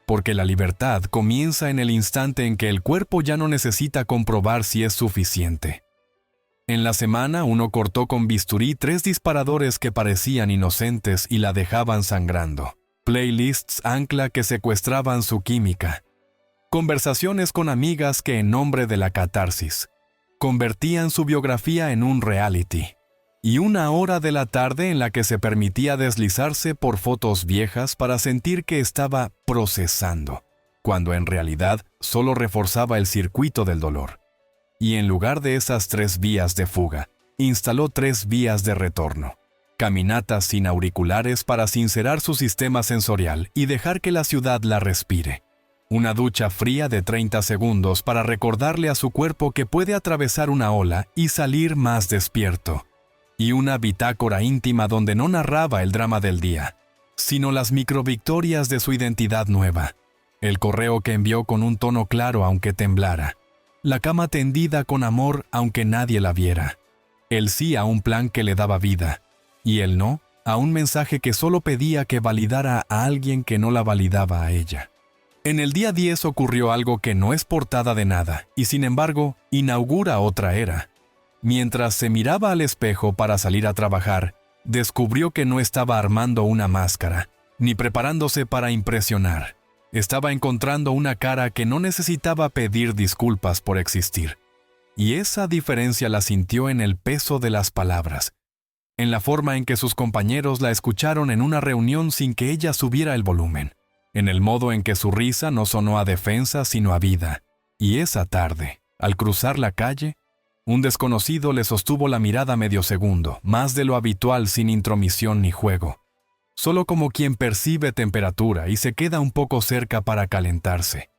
porque la libertad comienza en el instante en que el cuerpo ya no necesita comprobar si es suficiente. En la semana uno cortó con bisturí 3 disparadores que parecían inocentes y la dejaban sangrando. Playlists ancla que secuestraban su química. Conversaciones con amigas que en nombre de la catarsis convertían su biografía en un reality. Y 1 hora de la tarde en la que se permitía deslizarse por fotos viejas para sentir que estaba procesando, cuando en realidad solo reforzaba el circuito del dolor. Y en lugar de esas 3 vías de fuga, instaló 3 vías de retorno. Caminatas sin auriculares para sincerar su sistema sensorial y dejar que la ciudad la respire. Una ducha fría de 30 segundos para recordarle a su cuerpo que puede atravesar una ola y salir más despierto. Y una bitácora íntima donde no narraba el drama del día, sino las microvictorias de su identidad nueva. El correo que envió con un tono claro aunque temblara. La cama tendida con amor aunque nadie la viera. El sí a un plan que le daba vida, y el no a un mensaje que solo pedía que validara a alguien que no la validaba a ella. En el día 10 ocurrió algo que no es portada de nada, y sin embargo, inaugura otra era. Mientras se miraba al espejo para salir a trabajar, descubrió que no estaba armando una máscara, ni preparándose para impresionar. Estaba encontrando una cara que no necesitaba pedir disculpas por existir. Y esa diferencia la sintió en el peso de las palabras, en la forma en que sus compañeros la escucharon en una reunión sin que ella subiera el volumen, en el modo en que su risa no sonó a defensa sino a vida. Y esa tarde, al cruzar la calle, un desconocido le sostuvo la mirada medio segundo, más de lo habitual sin intromisión ni juego. Solo como quien percibe temperatura y se queda un poco cerca para calentarse.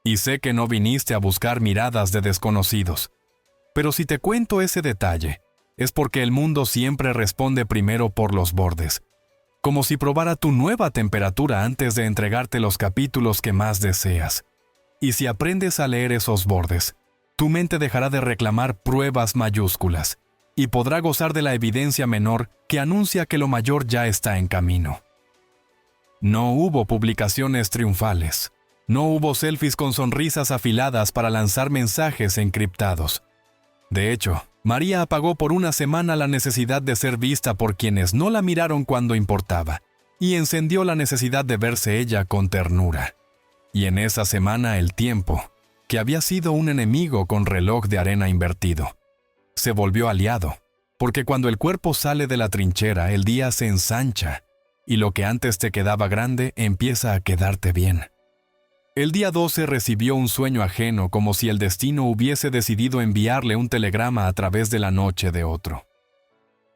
Y sé que no viniste a buscar miradas de desconocidos. Pero si te cuento ese detalle, es porque el mundo siempre responde primero por los bordes. Como si probara tu nueva temperatura antes de entregarte los capítulos que más deseas. Y si aprendes a leer esos bordes, tu mente dejará de reclamar pruebas mayúsculas y podrá gozar de la evidencia menor que anuncia que lo mayor ya está en camino. No hubo publicaciones triunfales. No hubo selfies con sonrisas afiladas para lanzar mensajes encriptados. De hecho, María apagó por 1 semana la necesidad de ser vista por quienes no la miraron cuando importaba, y encendió la necesidad de verse ella con ternura. Y en esa semana el tiempo, que había sido un enemigo con reloj de arena invertido, se volvió aliado, porque cuando el cuerpo sale de la trinchera, el día se ensancha, y lo que antes te quedaba grande empieza a quedarte bien. El día 12 recibió un sueño ajeno, como si el destino hubiese decidido enviarle un telegrama a través de la noche de otro.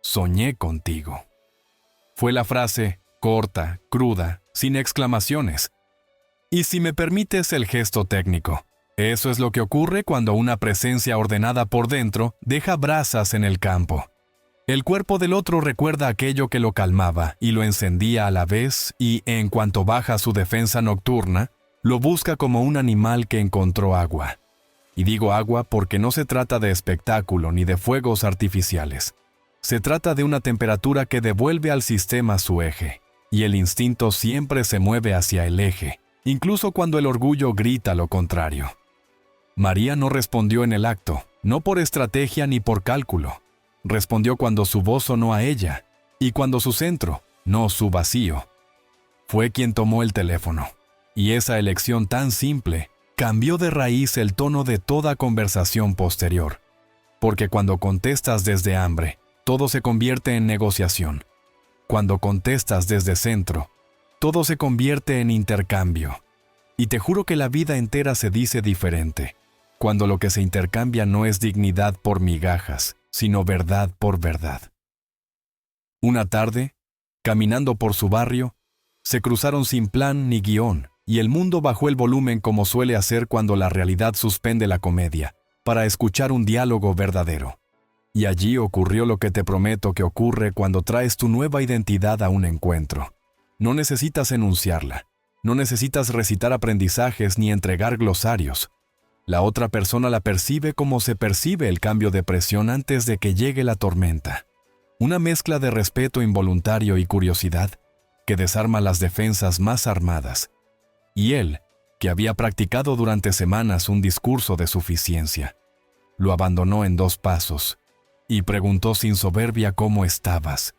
Soñé contigo. Fue la frase, corta, cruda, sin exclamaciones. Y si me permites el gesto técnico, eso es lo que ocurre cuando una presencia ordenada por dentro deja brasas en el campo. El cuerpo del otro recuerda aquello que lo calmaba y lo encendía a la vez y, en cuanto baja su defensa nocturna, lo busca como un animal que encontró agua. Y digo agua porque no se trata de espectáculo ni de fuegos artificiales. Se trata de una temperatura que devuelve al sistema su eje, y el instinto siempre se mueve hacia el eje, incluso cuando el orgullo grita lo contrario. María no respondió en el acto, no por estrategia ni por cálculo. Respondió cuando su voz sonó a ella, y cuando su centro, no su vacío. Fue quien tomó el teléfono, y esa elección tan simple cambió de raíz el tono de toda conversación posterior. Porque cuando contestas desde hambre, todo se convierte en negociación. Cuando contestas desde centro, todo se convierte en intercambio. Y te juro que la vida entera se dice diferente, cuando lo que se intercambia no es dignidad por migajas, sino verdad por verdad. Una tarde, caminando por su barrio, se cruzaron sin plan ni guión, y el mundo bajó el volumen como suele hacer cuando la realidad suspende la comedia, para escuchar un diálogo verdadero. Y allí ocurrió lo que te prometo que ocurre cuando traes tu nueva identidad a un encuentro. No necesitas enunciarla, no necesitas recitar aprendizajes ni entregar glosarios. La otra persona la percibe como se percibe el cambio de presión antes de que llegue la tormenta. Una mezcla de respeto involuntario y curiosidad que desarma las defensas más armadas. Y él, que había practicado durante semanas un discurso de suficiencia, lo abandonó en 2 pasos y preguntó sin soberbia cómo estabas.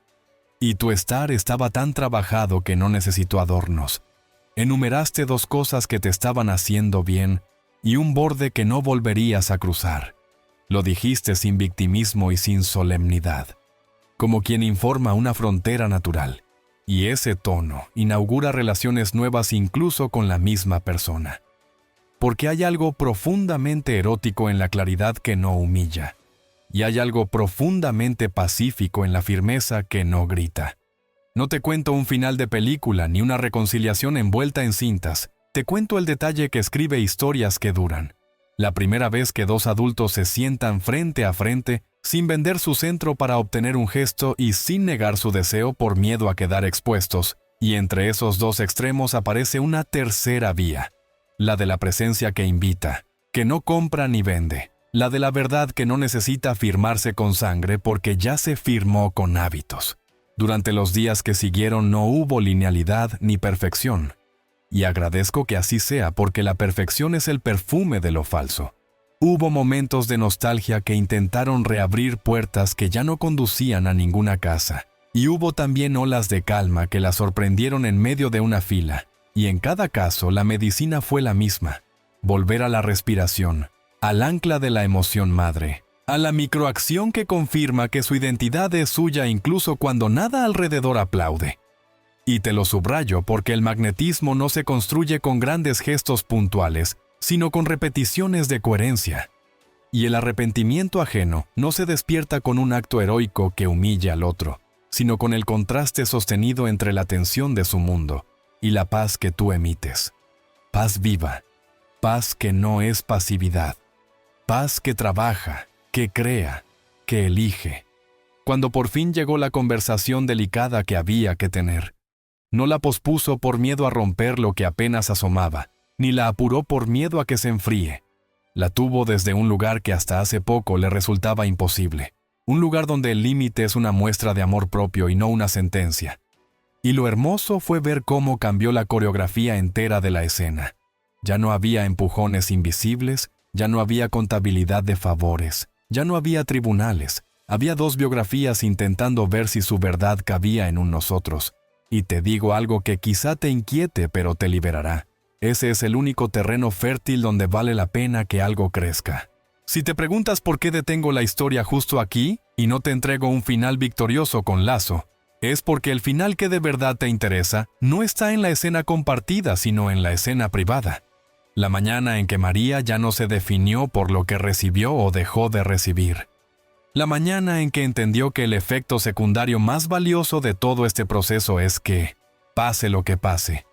Y tu estar estaba tan trabajado que no necesitó adornos. Enumeraste 2 cosas que te estaban haciendo bien y un borde que no volverías a cruzar. Lo dijiste sin victimismo y sin solemnidad, como quien informa una frontera natural. Y ese tono inaugura relaciones nuevas incluso con la misma persona. Porque hay algo profundamente erótico en la claridad que no humilla. Y hay algo profundamente pacífico en la firmeza que no grita. No te cuento un final de película ni una reconciliación envuelta en cintas. Te cuento el detalle que escribe historias que duran. La primera vez que 2 adultos se sientan frente a frente, sin vender su centro para obtener un gesto y sin negar su deseo por miedo a quedar expuestos, y entre esos 2 extremos aparece una tercera vía, la de la presencia que invita, que no compra ni vende, la de la verdad que no necesita firmarse con sangre porque ya se firmó con hábitos. Durante los días que siguieron no hubo linealidad ni perfección, y agradezco que así sea porque la perfección es el perfume de lo falso. Hubo momentos de nostalgia que intentaron reabrir puertas que ya no conducían a ninguna casa. Y hubo también olas de calma que la sorprendieron en medio de una fila. Y en cada caso la medicina fue la misma. Volver a la respiración, al ancla de la emoción madre, a la microacción que confirma que su identidad es suya incluso cuando nada alrededor aplaude. Y te lo subrayo porque el magnetismo no se construye con grandes gestos puntuales, sino con repeticiones de coherencia. Y el arrepentimiento ajeno no se despierta con un acto heroico que humilla al otro, sino con el contraste sostenido entre la tensión de su mundo y la paz que tú emites. Paz viva, paz que no es pasividad, paz que trabaja, que crea, que elige. Cuando por fin llegó la conversación delicada que había que tener, no la pospuso por miedo a romper lo que apenas asomaba, ni la apuró por miedo a que se enfríe. La tuvo desde un lugar que hasta hace poco le resultaba imposible, un lugar donde el límite es una muestra de amor propio y no una sentencia. Y lo hermoso fue ver cómo cambió la coreografía entera de la escena. Ya no había empujones invisibles, ya no había contabilidad de favores, ya no había tribunales, había 2 biografías intentando ver si su verdad cabía en un nosotros. Y te digo algo que quizá te inquiete pero te liberará. Ese es el único terreno fértil donde vale la pena que algo crezca. Si te preguntas por qué detengo la historia justo aquí y no te entrego un final victorioso con lazo, es porque el final que de verdad te interesa no está en la escena compartida, sino en la escena privada. La mañana en que María ya no se definió por lo que recibió o dejó de recibir. La mañana en que entendió que el efecto secundario más valioso de todo este proceso es que, pase lo que pase,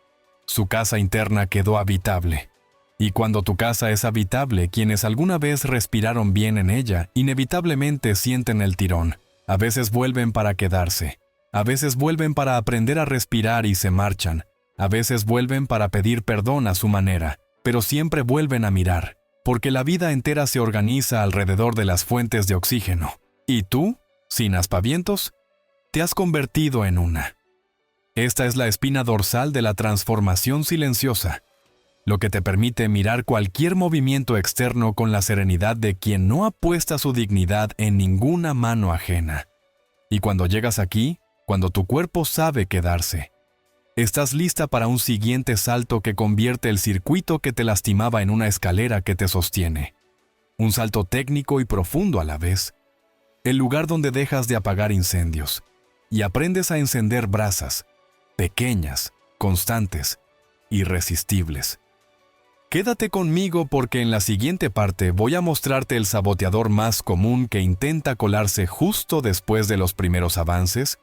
su casa interna quedó habitable. Y cuando tu casa es habitable, quienes alguna vez respiraron bien en ella, inevitablemente sienten el tirón. A veces vuelven para quedarse. A veces vuelven para aprender a respirar y se marchan. A veces vuelven para pedir perdón a su manera, pero siempre vuelven a mirar, porque la vida entera se organiza alrededor de las fuentes de oxígeno. Y tú sin aspavientos, te has convertido en una. Esta es la espina dorsal de la transformación silenciosa, lo que te permite mirar cualquier movimiento externo con la serenidad de quien no apuesta su dignidad en ninguna mano ajena. Y cuando llegas aquí, cuando tu cuerpo sabe quedarse, estás lista para un siguiente salto que convierte el circuito que te lastimaba en una escalera que te sostiene. Un salto técnico y profundo a la vez. El lugar donde dejas de apagar incendios y aprendes a encender brasas, pequeñas, constantes, irresistibles. Quédate conmigo porque en la siguiente parte voy a mostrarte el saboteador más común que intenta colarse justo después de los primeros avances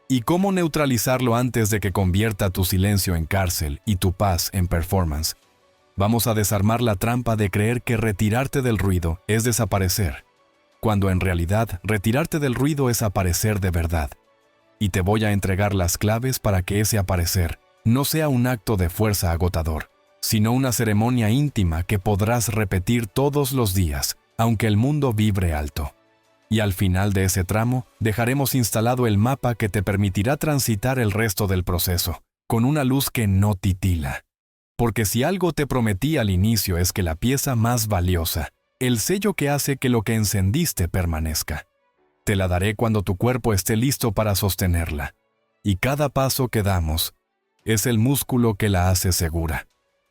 y cómo neutralizarlo antes de que convierta tu silencio en cárcel y tu paz en performance. Vamos a desarmar la trampa de creer que retirarte del ruido es desaparecer, cuando en realidad retirarte del ruido es aparecer de verdad. Y te voy a entregar las claves para que ese aparecer no sea un acto de fuerza agotador, sino una ceremonia íntima que podrás repetir todos los días, aunque el mundo vibre alto. Y al final de ese tramo, dejaremos instalado el mapa que te permitirá transitar el resto del proceso, con una luz que no titila. Porque si algo te prometí al inicio es que la pieza más valiosa, el sello que hace que lo que encendiste permanezca. Te la daré cuando tu cuerpo esté listo para sostenerla. Y cada paso que damos es el músculo que la hace segura.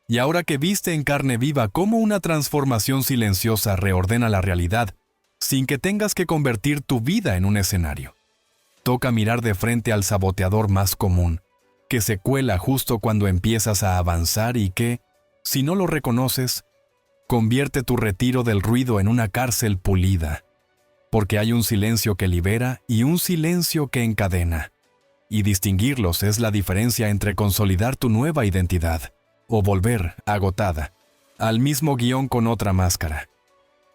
Y ahora que viste en carne viva cómo una transformación silenciosa reordena la realidad, sin que tengas que convertir tu vida en un escenario, toca mirar de frente al saboteador más común, que se cuela justo cuando empiezas a avanzar y que, si no lo reconoces, convierte tu retiro del ruido en una cárcel pulida. Porque hay un silencio que libera y un silencio que encadena. Y distinguirlos es la diferencia entre consolidar tu nueva identidad o volver, agotada, al mismo guión con otra máscara.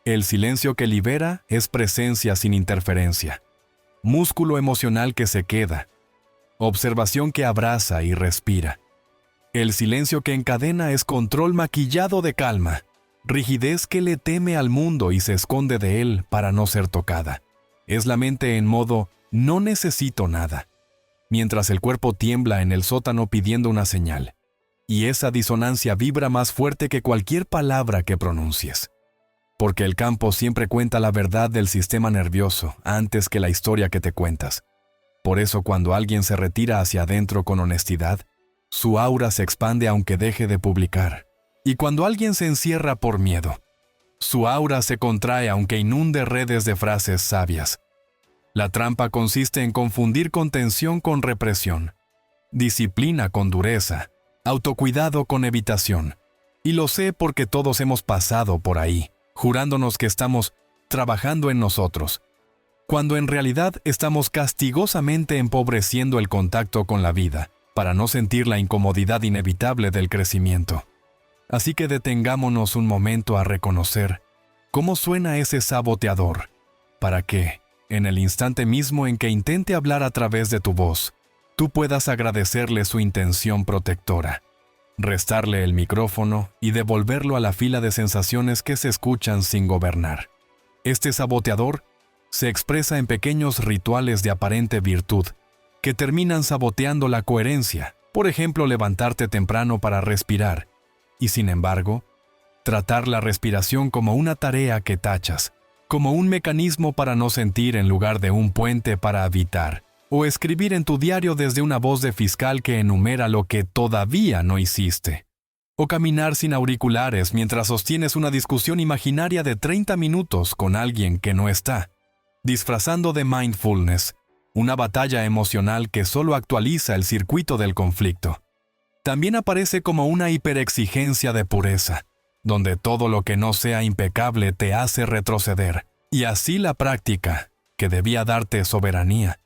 El silencio que libera es presencia sin interferencia, músculo emocional que se queda, observación que abraza y respira. El silencio que encadena es control maquillado de calma, rigidez que le teme al mundo y se esconde de él para no ser tocada. Es la mente en modo no necesito nada, mientras el cuerpo tiembla en el sótano pidiendo una señal. Y esa disonancia vibra más fuerte que cualquier palabra que pronuncies. Porque el campo siempre cuenta la verdad del sistema nervioso antes que la historia que te cuentas. Por eso cuando alguien se retira hacia adentro con honestidad, su aura se expande aunque deje de publicar. Y cuando alguien se encierra por miedo, su aura se contrae aunque inunde redes de frases sabias. La trampa consiste en confundir contención con represión, disciplina con dureza, autocuidado con evitación. Y lo sé porque todos hemos pasado por ahí, jurándonos que estamos trabajando en nosotros, cuando en realidad estamos castigosamente empobreciendo el contacto con la vida, para no sentir la incomodidad inevitable del crecimiento. Así que detengámonos un momento a reconocer cómo suena ese saboteador, para que, en el instante mismo en que intente hablar a través de tu voz, tú puedas agradecerle su intención protectora, restarle el micrófono y devolverlo a la fila de sensaciones que se escuchan sin gobernar. Este saboteador se expresa en pequeños rituales de aparente virtud que terminan saboteando la coherencia, por ejemplo, levantarte temprano para respirar, y sin embargo, tratar la respiración como una tarea que tachas, como un mecanismo para no sentir en lugar de un puente para habitar, o escribir en tu diario desde una voz de fiscal que enumera lo que todavía no hiciste, o caminar sin auriculares mientras sostienes una discusión imaginaria de 30 minutos con alguien que no está, disfrazando de mindfulness, una batalla emocional que solo actualiza el circuito del conflicto. También aparece como una hiperexigencia de pureza, donde todo lo que no sea impecable te hace retroceder, y así la práctica, que debía darte soberanía,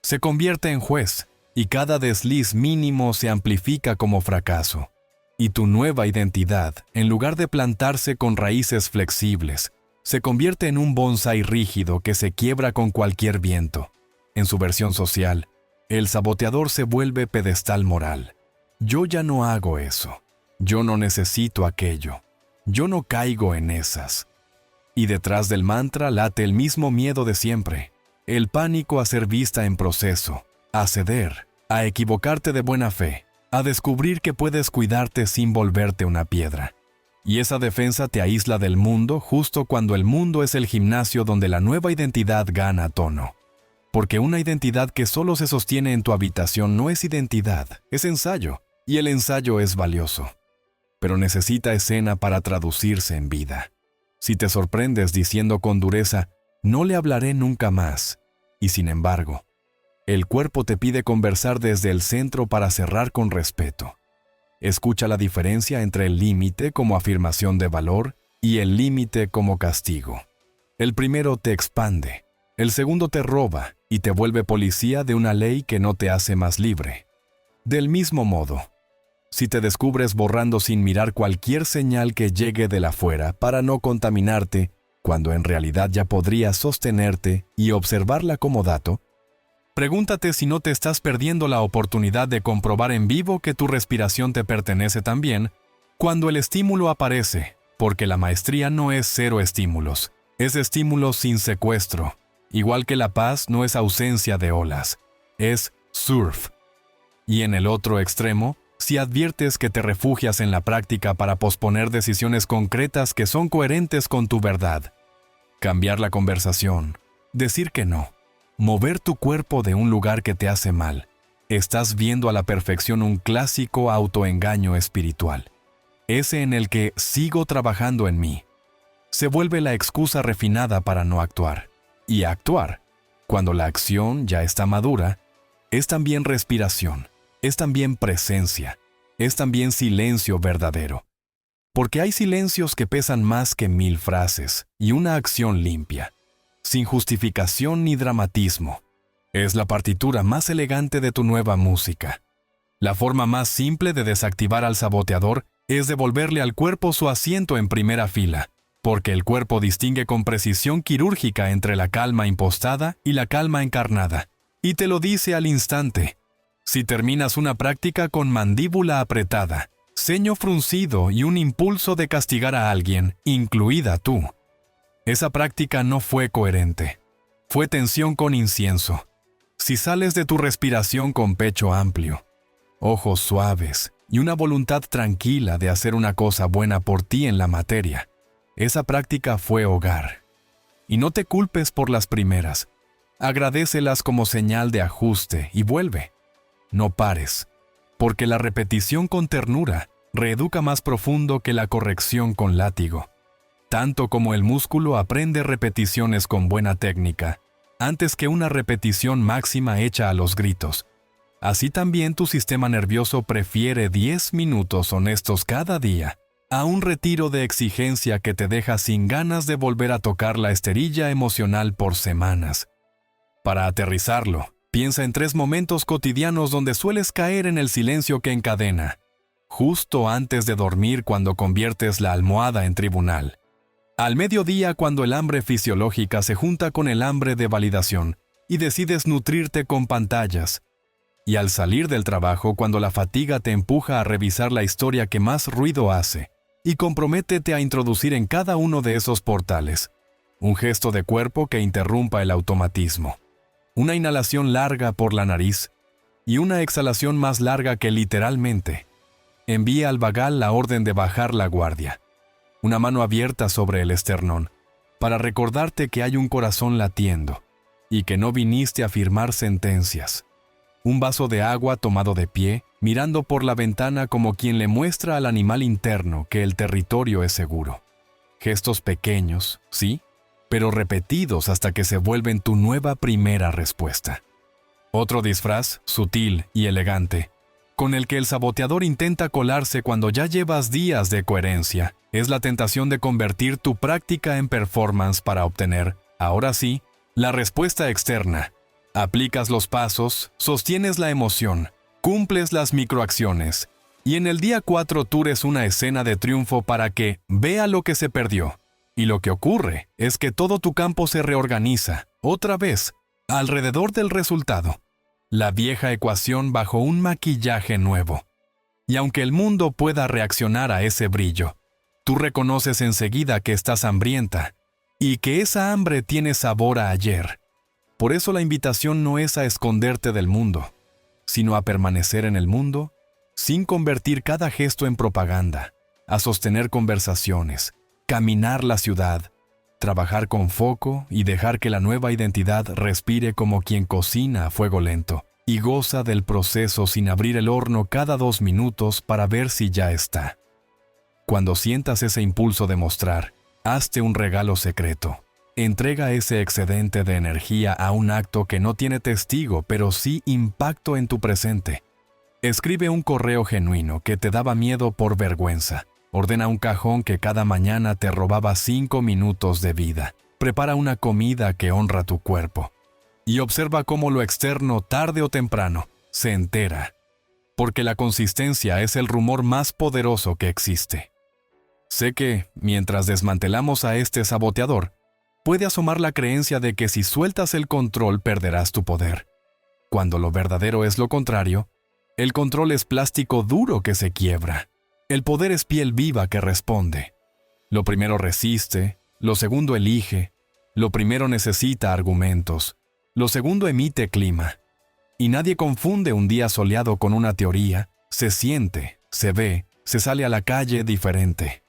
se convierte en juez, y cada desliz mínimo se amplifica como fracaso. Y tu nueva identidad, en lugar de plantarse con raíces flexibles, se convierte en un bonsái rígido que se quiebra con cualquier viento. En su versión social, el saboteador se vuelve pedestal moral. Yo ya no hago eso. Yo no necesito aquello. Yo no caigo en esas. Y detrás del mantra late el mismo miedo de siempre. el pánico a ser vista en proceso, a ceder, a equivocarte de buena fe, a descubrir que puedes cuidarte sin volverte una piedra. Y esa defensa te aísla del mundo justo cuando el mundo es el gimnasio donde la nueva identidad gana tono. Porque una identidad que solo se sostiene en tu habitación no es identidad, es ensayo, y el ensayo es valioso. Pero necesita escena para traducirse en vida. Si te sorprendes diciendo con dureza, no le hablaré nunca más, y sin embargo, el cuerpo te pide conversar desde el centro para cerrar con respeto. Escucha la diferencia entre el límite como afirmación de valor y el límite como castigo. El primero te expande, el segundo te roba y te vuelve policía de una ley que no te hace más libre. Del mismo modo, si te descubres borrando sin mirar cualquier señal que llegue de la fuera para no contaminarte, cuando en realidad ya podrías sostenerte y observarla como dato, pregúntate si no te estás perdiendo la oportunidad de comprobar en vivo que tu respiración te pertenece también cuando el estímulo aparece, porque la maestría no es cero estímulos, es estímulos sin secuestro, igual que la paz no es ausencia de olas, es surf. Y en el otro extremo, si adviertes que te refugias en la práctica para posponer decisiones concretas que son coherentes con tu verdad, cambiar la conversación, decir que no, mover tu cuerpo de un lugar que te hace mal, estás viendo a la perfección un clásico autoengaño espiritual. Ese en el que sigo trabajando en mí, se vuelve la excusa refinada para no actuar. Y actuar, cuando la acción ya está madura, es también respiración, es también presencia, es también silencio verdadero. Porque hay silencios que pesan más que 1000 frases y una acción limpia, sin justificación ni dramatismo. Es la partitura más elegante de tu nueva música. La forma más simple de desactivar al saboteador es devolverle al cuerpo su asiento en primera fila, porque el cuerpo distingue con precisión quirúrgica entre la calma impostada y la calma encarnada, y te lo dice al instante. Si terminas una práctica con mandíbula apretada, ceño fruncido y un impulso de castigar a alguien, incluida tú, esa práctica no fue coherente. Fue tensión con incienso. Si sales de tu respiración con pecho amplio, ojos suaves y una voluntad tranquila de hacer una cosa buena por ti en la materia, esa práctica fue hogar. Y no te culpes por las primeras. Agradécelas como señal de ajuste y vuelve. No pares, porque la repetición con ternura reeduca más profundo que la corrección con látigo. Tanto como el músculo aprende repeticiones con buena técnica, antes que una repetición máxima hecha a los gritos. Así también tu sistema nervioso prefiere 10 minutos honestos cada día a un retiro de exigencia que te deja sin ganas de volver a tocar la esterilla emocional por semanas. Para aterrizarlo, piensa en 3 momentos cotidianos donde sueles caer en el silencio que encadena. Justo antes de dormir cuando conviertes la almohada en tribunal. Al mediodía cuando el hambre fisiológica se junta con el hambre de validación y decides nutrirte con pantallas. Y al salir del trabajo cuando la fatiga te empuja a revisar la historia que más ruido hace y comprométete a introducir en cada uno de esos portales un gesto de cuerpo que interrumpa el automatismo. Una inhalación larga por la nariz y una exhalación más larga que literalmente envía al vagal la orden de bajar la guardia. Una mano abierta sobre el esternón, para recordarte que hay un corazón latiendo y que no viniste a firmar sentencias. Un vaso de agua tomado de pie, mirando por la ventana como quien le muestra al animal interno que el territorio es seguro. Gestos pequeños, sí, pero repetidos hasta que se vuelven tu nueva primera respuesta. Otro disfraz, sutil y elegante, con el que el saboteador intenta colarse cuando ya llevas días de coherencia, es la tentación de convertir tu práctica en performance para obtener, ahora sí, la respuesta externa. Aplicas los pasos, sostienes la emoción, cumples las microacciones, y en el día 4 tures una escena de triunfo para que vea lo que se perdió. Y lo que ocurre es que todo tu campo se reorganiza, otra vez, alrededor del resultado. La vieja ecuación bajo un maquillaje nuevo. Y aunque el mundo pueda reaccionar a ese brillo, tú reconoces enseguida que estás hambrienta y que esa hambre tiene sabor a ayer. Por eso la invitación no es a esconderte del mundo, sino a permanecer en el mundo sin convertir cada gesto en propaganda, a sostener conversaciones, caminar la ciudad, trabajar con foco y dejar que la nueva identidad respire como quien cocina a fuego lento y goza del proceso sin abrir el horno cada 2 minutos para ver si ya está. Cuando sientas ese impulso de mostrar, hazte un regalo secreto. Entrega ese excedente de energía a un acto que no tiene testigo, pero sí impacto en tu presente. Escribe un correo genuino que te daba miedo por vergüenza. Ordena un cajón que cada mañana te robaba 5 minutos de vida. Prepara una comida que honra tu cuerpo. Y observa cómo lo externo, tarde o temprano, se entera. Porque la consistencia es el rumor más poderoso que existe. Sé que, mientras desmantelamos a este saboteador, puede asomar la creencia de que si sueltas el control perderás tu poder. Cuando lo verdadero es lo contrario, el control es plástico duro que se quiebra. El poder es piel viva que responde. Lo primero resiste, lo segundo elige, lo primero necesita argumentos, lo segundo emite clima. Y nadie confunde un día soleado con una teoría, se siente, se ve, se sale a la calle diferente.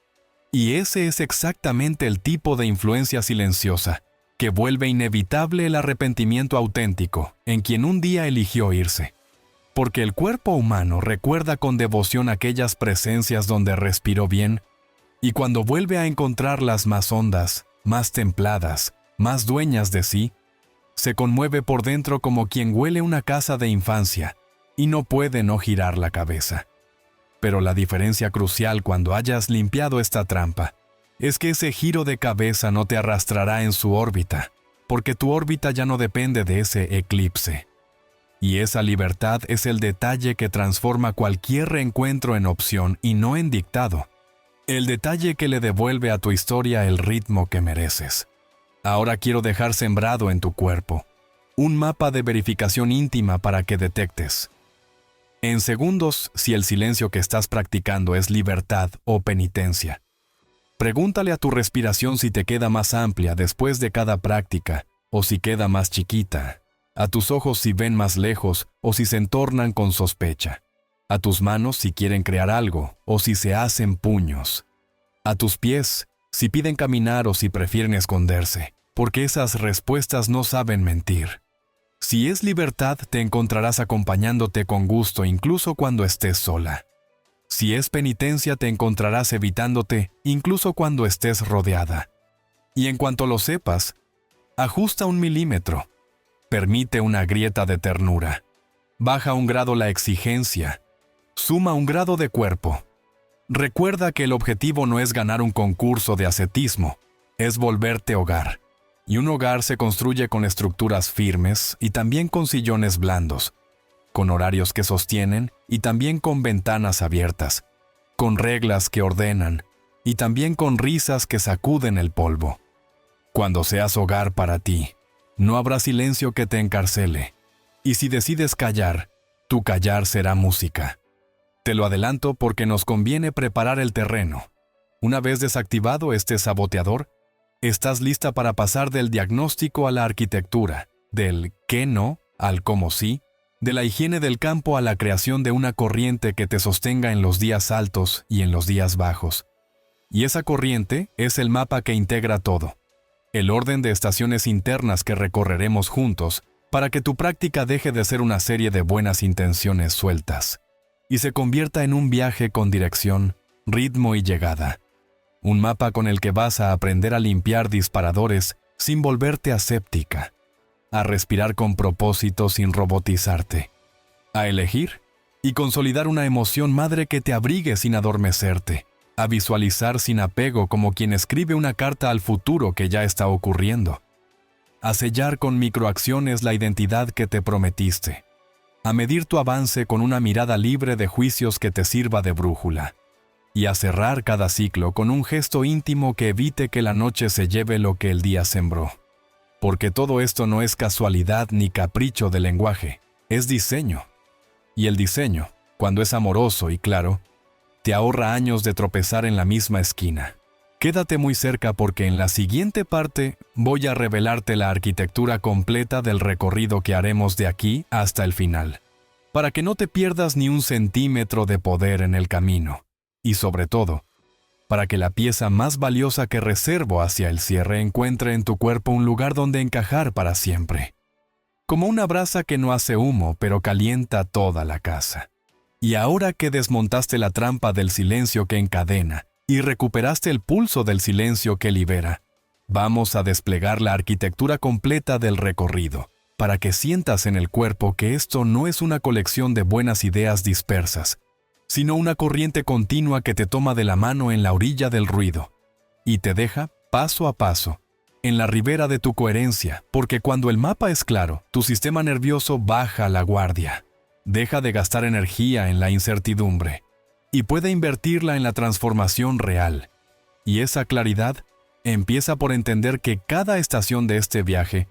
Y ese es exactamente el tipo de influencia silenciosa que vuelve inevitable el arrepentimiento auténtico en quien un día eligió irse. Porque el cuerpo humano recuerda con devoción aquellas presencias donde respiró bien, y cuando vuelve a encontrarlas más hondas, más templadas, más dueñas de sí, se conmueve por dentro como quien huele una casa de infancia y no puede no girar la cabeza. Pero la diferencia crucial cuando hayas limpiado esta trampa es que ese giro de cabeza no te arrastrará en su órbita, porque tu órbita ya no depende de ese eclipse. Y esa libertad es el detalle que transforma cualquier reencuentro en opción y no en dictado. El detalle que le devuelve a tu historia el ritmo que mereces. Ahora quiero dejar sembrado en tu cuerpo un mapa de verificación íntima para que detectes, en segundos, si el silencio que estás practicando es libertad o penitencia. Pregúntale a tu respiración si te queda más amplia después de cada práctica o si queda más chiquita. A tus ojos si ven más lejos o si se entornan con sospecha. A tus manos si quieren crear algo o si se hacen puños. A tus pies si piden caminar o si prefieren esconderse, porque esas respuestas no saben mentir. Si es libertad, te encontrarás acompañándote con gusto incluso cuando estés sola. Si es penitencia, te encontrarás evitándote incluso cuando estés rodeada. Y en cuanto lo sepas, ajusta 1 milímetro. Permite una grieta de ternura. Baja 1 grado la exigencia. Suma 1 grado de cuerpo. Recuerda que el objetivo no es ganar un concurso de ascetismo, es volverte hogar. Y un hogar se construye con estructuras firmes y también con sillones blandos, con horarios que sostienen y también con ventanas abiertas, con reglas que ordenan y también con risas que sacuden el polvo. Cuando seas hogar para ti, no habrá silencio que te encarcele, y si decides callar, tu callar será música. Te lo adelanto porque nos conviene preparar el terreno. Una vez desactivado este saboteador, estás lista para pasar del diagnóstico a la arquitectura, del qué no al cómo sí, de la higiene del campo a la creación de una corriente que te sostenga en los días altos y en los días bajos. Y esa corriente es el mapa que integra todo, el orden de estaciones internas que recorreremos juntos para que tu práctica deje de ser una serie de buenas intenciones sueltas y se convierta en un viaje con dirección, ritmo y llegada. Un mapa con el que vas a aprender a limpiar disparadores sin volverte aséptica, a respirar con propósito sin robotizarte, a elegir y consolidar una emoción madre que te abrigue sin adormecerte, a visualizar sin apego como quien escribe una carta al futuro que ya está ocurriendo, a sellar con microacciones la identidad que te prometiste, a medir tu avance con una mirada libre de juicios que te sirva de brújula, y a cerrar cada ciclo con un gesto íntimo que evite que la noche se lleve lo que el día sembró. Porque todo esto no es casualidad ni capricho del lenguaje, es diseño. Y el diseño, cuando es amoroso y claro, te ahorra años de tropezar en la misma esquina, Quédate muy cerca porque en la siguiente parte voy a revelarte la arquitectura completa del recorrido que haremos de aquí hasta el final, para que no te pierdas ni un centímetro de poder en el camino, y sobre todo, para que la pieza más valiosa que reservo hacia el cierre encuentre en tu cuerpo un lugar donde encajar para siempre. Como una brasa que no hace humo, pero calienta toda la casa. Y ahora que desmontaste la trampa del silencio que encadena y recuperaste el pulso del silencio que libera, vamos a desplegar la arquitectura completa del recorrido, para que sientas en el cuerpo que esto no es una colección de buenas ideas dispersas, sino una corriente continua que te toma de la mano en la orilla del ruido y te deja, paso a paso, en la ribera de tu coherencia, porque cuando el mapa es claro, tu sistema nervioso baja la guardia, deja de gastar energía en la incertidumbre y puede invertirla en la transformación real. Y esa claridad empieza por entender que cada estación de este viaje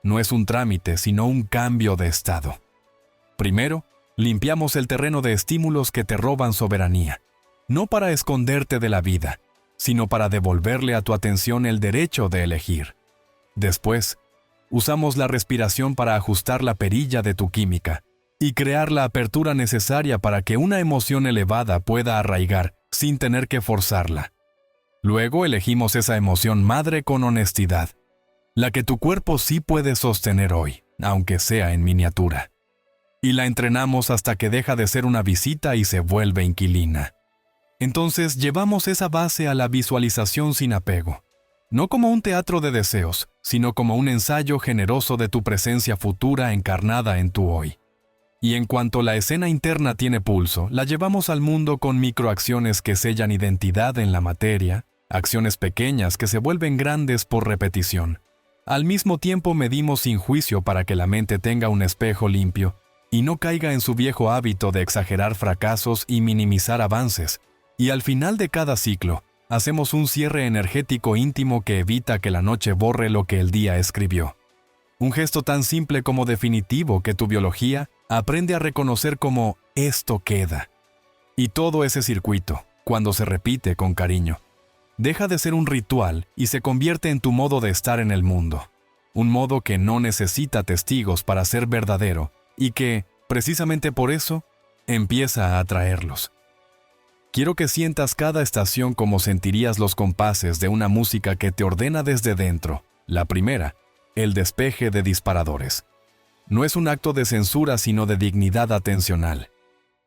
no es un trámite, sino un cambio de estado. Primero, limpiamos el terreno de estímulos que te roban soberanía, no para esconderte de la vida, sino para devolverle a tu atención el derecho de elegir. Después, usamos la respiración para ajustar la perilla de tu química y crear la apertura necesaria para que una emoción elevada pueda arraigar sin tener que forzarla. Luego elegimos esa emoción madre con honestidad, la que tu cuerpo sí puede sostener hoy, aunque sea en miniatura. Y la entrenamos hasta que deja de ser una visita y se vuelve inquilina. Entonces llevamos esa base a la visualización sin apego, no como un teatro de deseos, sino como un ensayo generoso de tu presencia futura encarnada en tu hoy. Y en cuanto la escena interna tiene pulso, la llevamos al mundo con microacciones que sellan identidad en la materia, acciones pequeñas que se vuelven grandes por repetición. Al mismo tiempo medimos sin juicio para que la mente tenga un espejo limpio y no caiga en su viejo hábito de exagerar fracasos y minimizar avances. Y al final de cada ciclo, hacemos un cierre energético íntimo que evita que la noche borre lo que el día escribió. Un gesto tan simple como definitivo que tu biología aprende a reconocer como esto queda. Y todo ese circuito, cuando se repite con cariño, deja de ser un ritual y se convierte en tu modo de estar en el mundo. Un modo que no necesita testigos para ser verdadero y que, precisamente por eso, empieza a atraerlos. Quiero que sientas cada estación como sentirías los compases de una música que te ordena desde dentro. La primera, el despeje de disparadores. No es un acto de censura sino de dignidad atencional.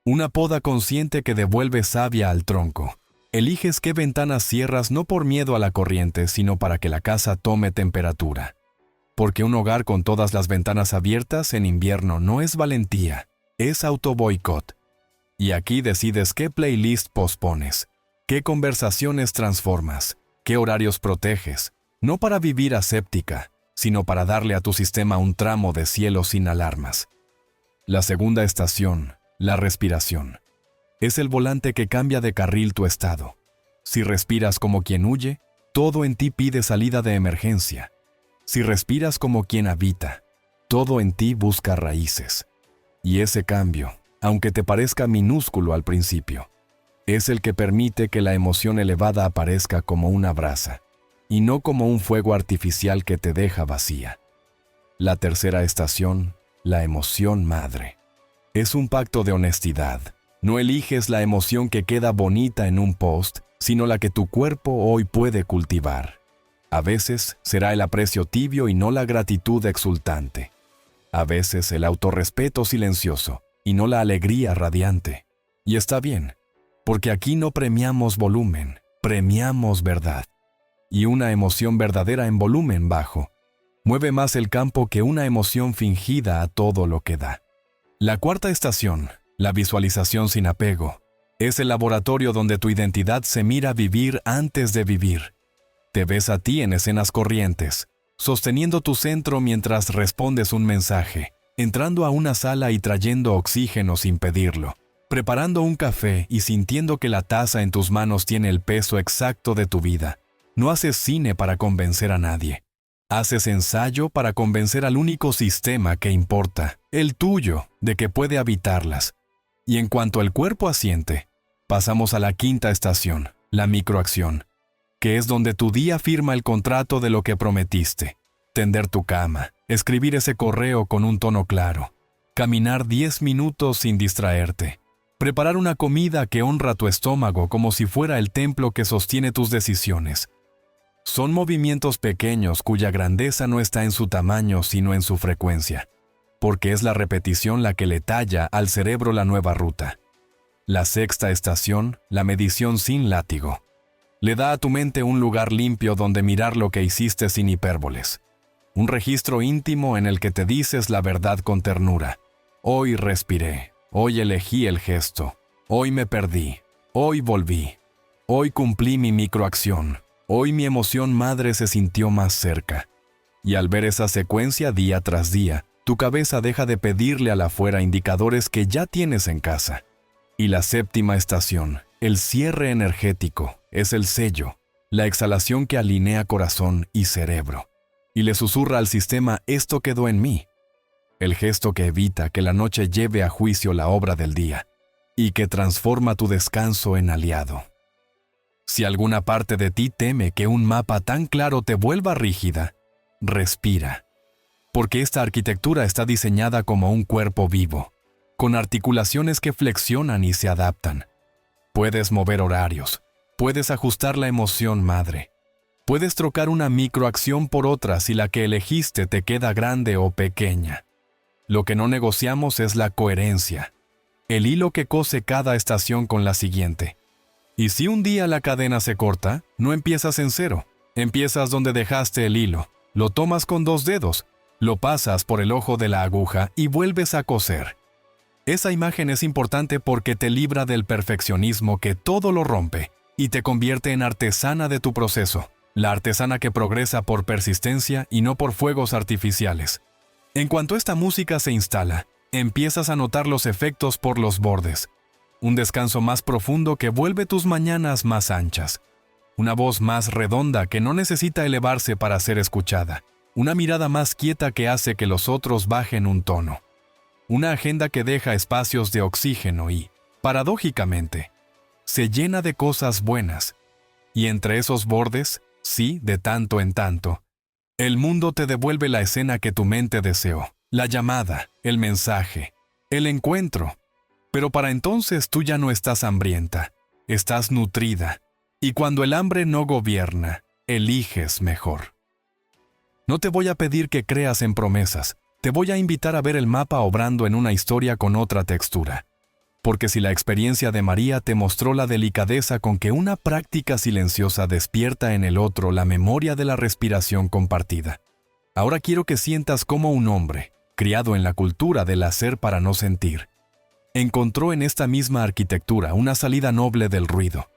Una poda consciente que devuelve savia al tronco. Eliges qué ventanas cierras no por miedo a la corriente, sino para que la casa tome temperatura. Porque un hogar con todas las ventanas abiertas en invierno no es valentía, es autoboicot. Y aquí decides qué playlist pospones, qué conversaciones transformas, qué horarios proteges, no para vivir aséptica, sino para darle a tu sistema un tramo de cielo sin alarmas. La segunda estación, la respiración. Es el volante que cambia de carril tu estado. Si respiras como quien huye, todo en ti pide salida de emergencia. Si respiras como quien habita, todo en ti busca raíces. Y ese cambio, aunque te parezca minúsculo al principio, es el que permite que la emoción elevada aparezca como una brasa, y no como un fuego artificial que te deja vacía. La tercera estación, la emoción madre. Es un pacto de honestidad. No eliges la emoción que queda bonita en un post, sino la que tu cuerpo hoy puede cultivar. A veces será el aprecio tibio y no la gratitud exultante. A veces el autorrespeto silencioso y no la alegría radiante. Y está bien, porque aquí no premiamos volumen, premiamos verdad. Y una emoción verdadera en volumen bajo mueve más el campo que una emoción fingida a todo lo que da. La cuarta estación, la visualización sin apego, es el laboratorio donde tu identidad se mira vivir antes de vivir. Te ves a ti en escenas corrientes, sosteniendo tu centro mientras respondes un mensaje, entrando a una sala y trayendo oxígeno sin pedirlo, preparando un café y sintiendo que la taza en tus manos tiene el peso exacto de tu vida. No haces cine para convencer a nadie. Haces ensayo para convencer al único sistema que importa, el tuyo, de que puede habitarlas. Y en cuanto el cuerpo asiente, pasamos a la quinta estación, la microacción. que es donde tu día firma el contrato de lo que prometiste. Tender tu cama, escribir ese correo con un tono claro, caminar 10 minutos sin distraerte, preparar una comida que honra tu estómago como si fuera el templo que sostiene tus decisiones. Son movimientos pequeños cuya grandeza no está en su tamaño sino en su frecuencia, porque es la repetición la que le talla al cerebro la nueva ruta. La sexta estación, la medición sin látigo, le da a tu mente un lugar limpio donde mirar lo que hiciste sin hipérboles. Un registro íntimo en el que te dices la verdad con ternura. Hoy respiré, hoy elegí el gesto, hoy me perdí, hoy volví, hoy cumplí mi microacción, hoy mi emoción madre se sintió más cerca. Y al ver esa secuencia día tras día, tu cabeza deja de pedirle a la afuera indicadores que ya tienes en casa. Y la séptima estación, el cierre energético, es el sello, la exhalación que alinea corazón y cerebro. Y le susurra al sistema: esto quedó en mí. El gesto que evita que la noche lleve a juicio la obra del día y que transforma tu descanso en aliado. Si alguna parte de ti teme que un mapa tan claro te vuelva rígida, respira, porque esta arquitectura está diseñada como un cuerpo vivo, con articulaciones que flexionan y se adaptan. Puedes mover horarios, puedes ajustar la emoción madre, puedes trocar una microacción por otra si la que elegiste te queda grande o pequeña. Lo que no negociamos es la coherencia, el hilo que cose cada estación con la siguiente. Y si un día la cadena se corta, no empiezas en cero, empiezas donde dejaste el hilo, lo tomas con 2 dedos, lo pasas por el ojo de la aguja y vuelves a coser. Esa imagen es importante porque te libra del perfeccionismo que todo lo rompe y te convierte en artesana de tu proceso, la artesana que progresa por persistencia y no por fuegos artificiales. En cuanto esta música se instala, empiezas a notar los efectos por los bordes. Un descanso más profundo que vuelve tus mañanas más anchas. Una voz más redonda que no necesita elevarse para ser escuchada. Una mirada más quieta que hace que los otros bajen un tono. Una agenda que deja espacios de oxígeno y, paradójicamente, se llena de cosas buenas. Y entre esos bordes, sí, de tanto en tanto, el mundo te devuelve la escena que tu mente deseó, la llamada, el mensaje, el encuentro. Pero para entonces tú ya no estás hambrienta, estás nutrida, y cuando el hambre no gobierna, eliges mejor. No te voy a pedir que creas en promesas, te voy a invitar a ver el mapa obrando en una historia con otra textura. Porque si la experiencia de María te mostró la delicadeza con que una práctica silenciosa despierta en el otro la memoria de la respiración compartida, ahora quiero que sientas cómo un hombre, criado en la cultura del hacer para no sentir, encontró en esta misma arquitectura una salida noble del ruido.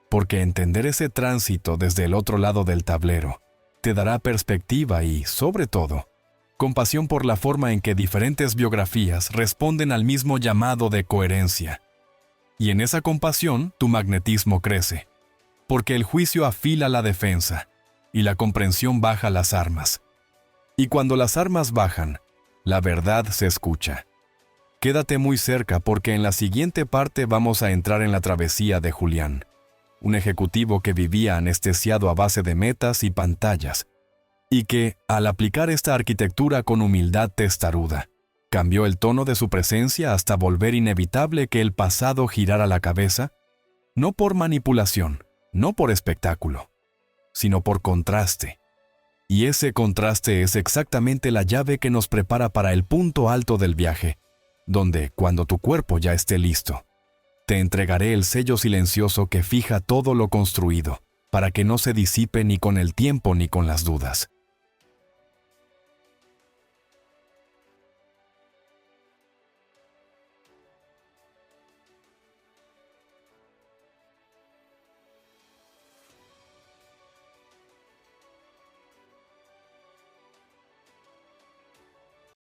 Porque entender ese tránsito desde el otro lado del tablero te dará perspectiva y, sobre todo, compasión por la forma en que diferentes biografías responden al mismo llamado de coherencia. Y en esa compasión tu magnetismo crece, porque el juicio afila la defensa y la comprensión baja las armas. Y cuando las armas bajan, la verdad se escucha. Quédate muy cerca porque en la siguiente parte vamos a entrar en la travesía de Julián, un ejecutivo que vivía anestesiado a base de metas y pantallas, y que, al aplicar esta arquitectura con humildad testaruda, cambió el tono de su presencia hasta volver inevitable que el pasado girara la cabeza, no por manipulación, no por espectáculo, sino por contraste. Y ese contraste es exactamente la llave que nos prepara para el punto alto del viaje, donde, cuando tu cuerpo ya esté listo, te entregaré el sello silencioso que fija todo lo construido, para que no se disipe ni con el tiempo ni con las dudas.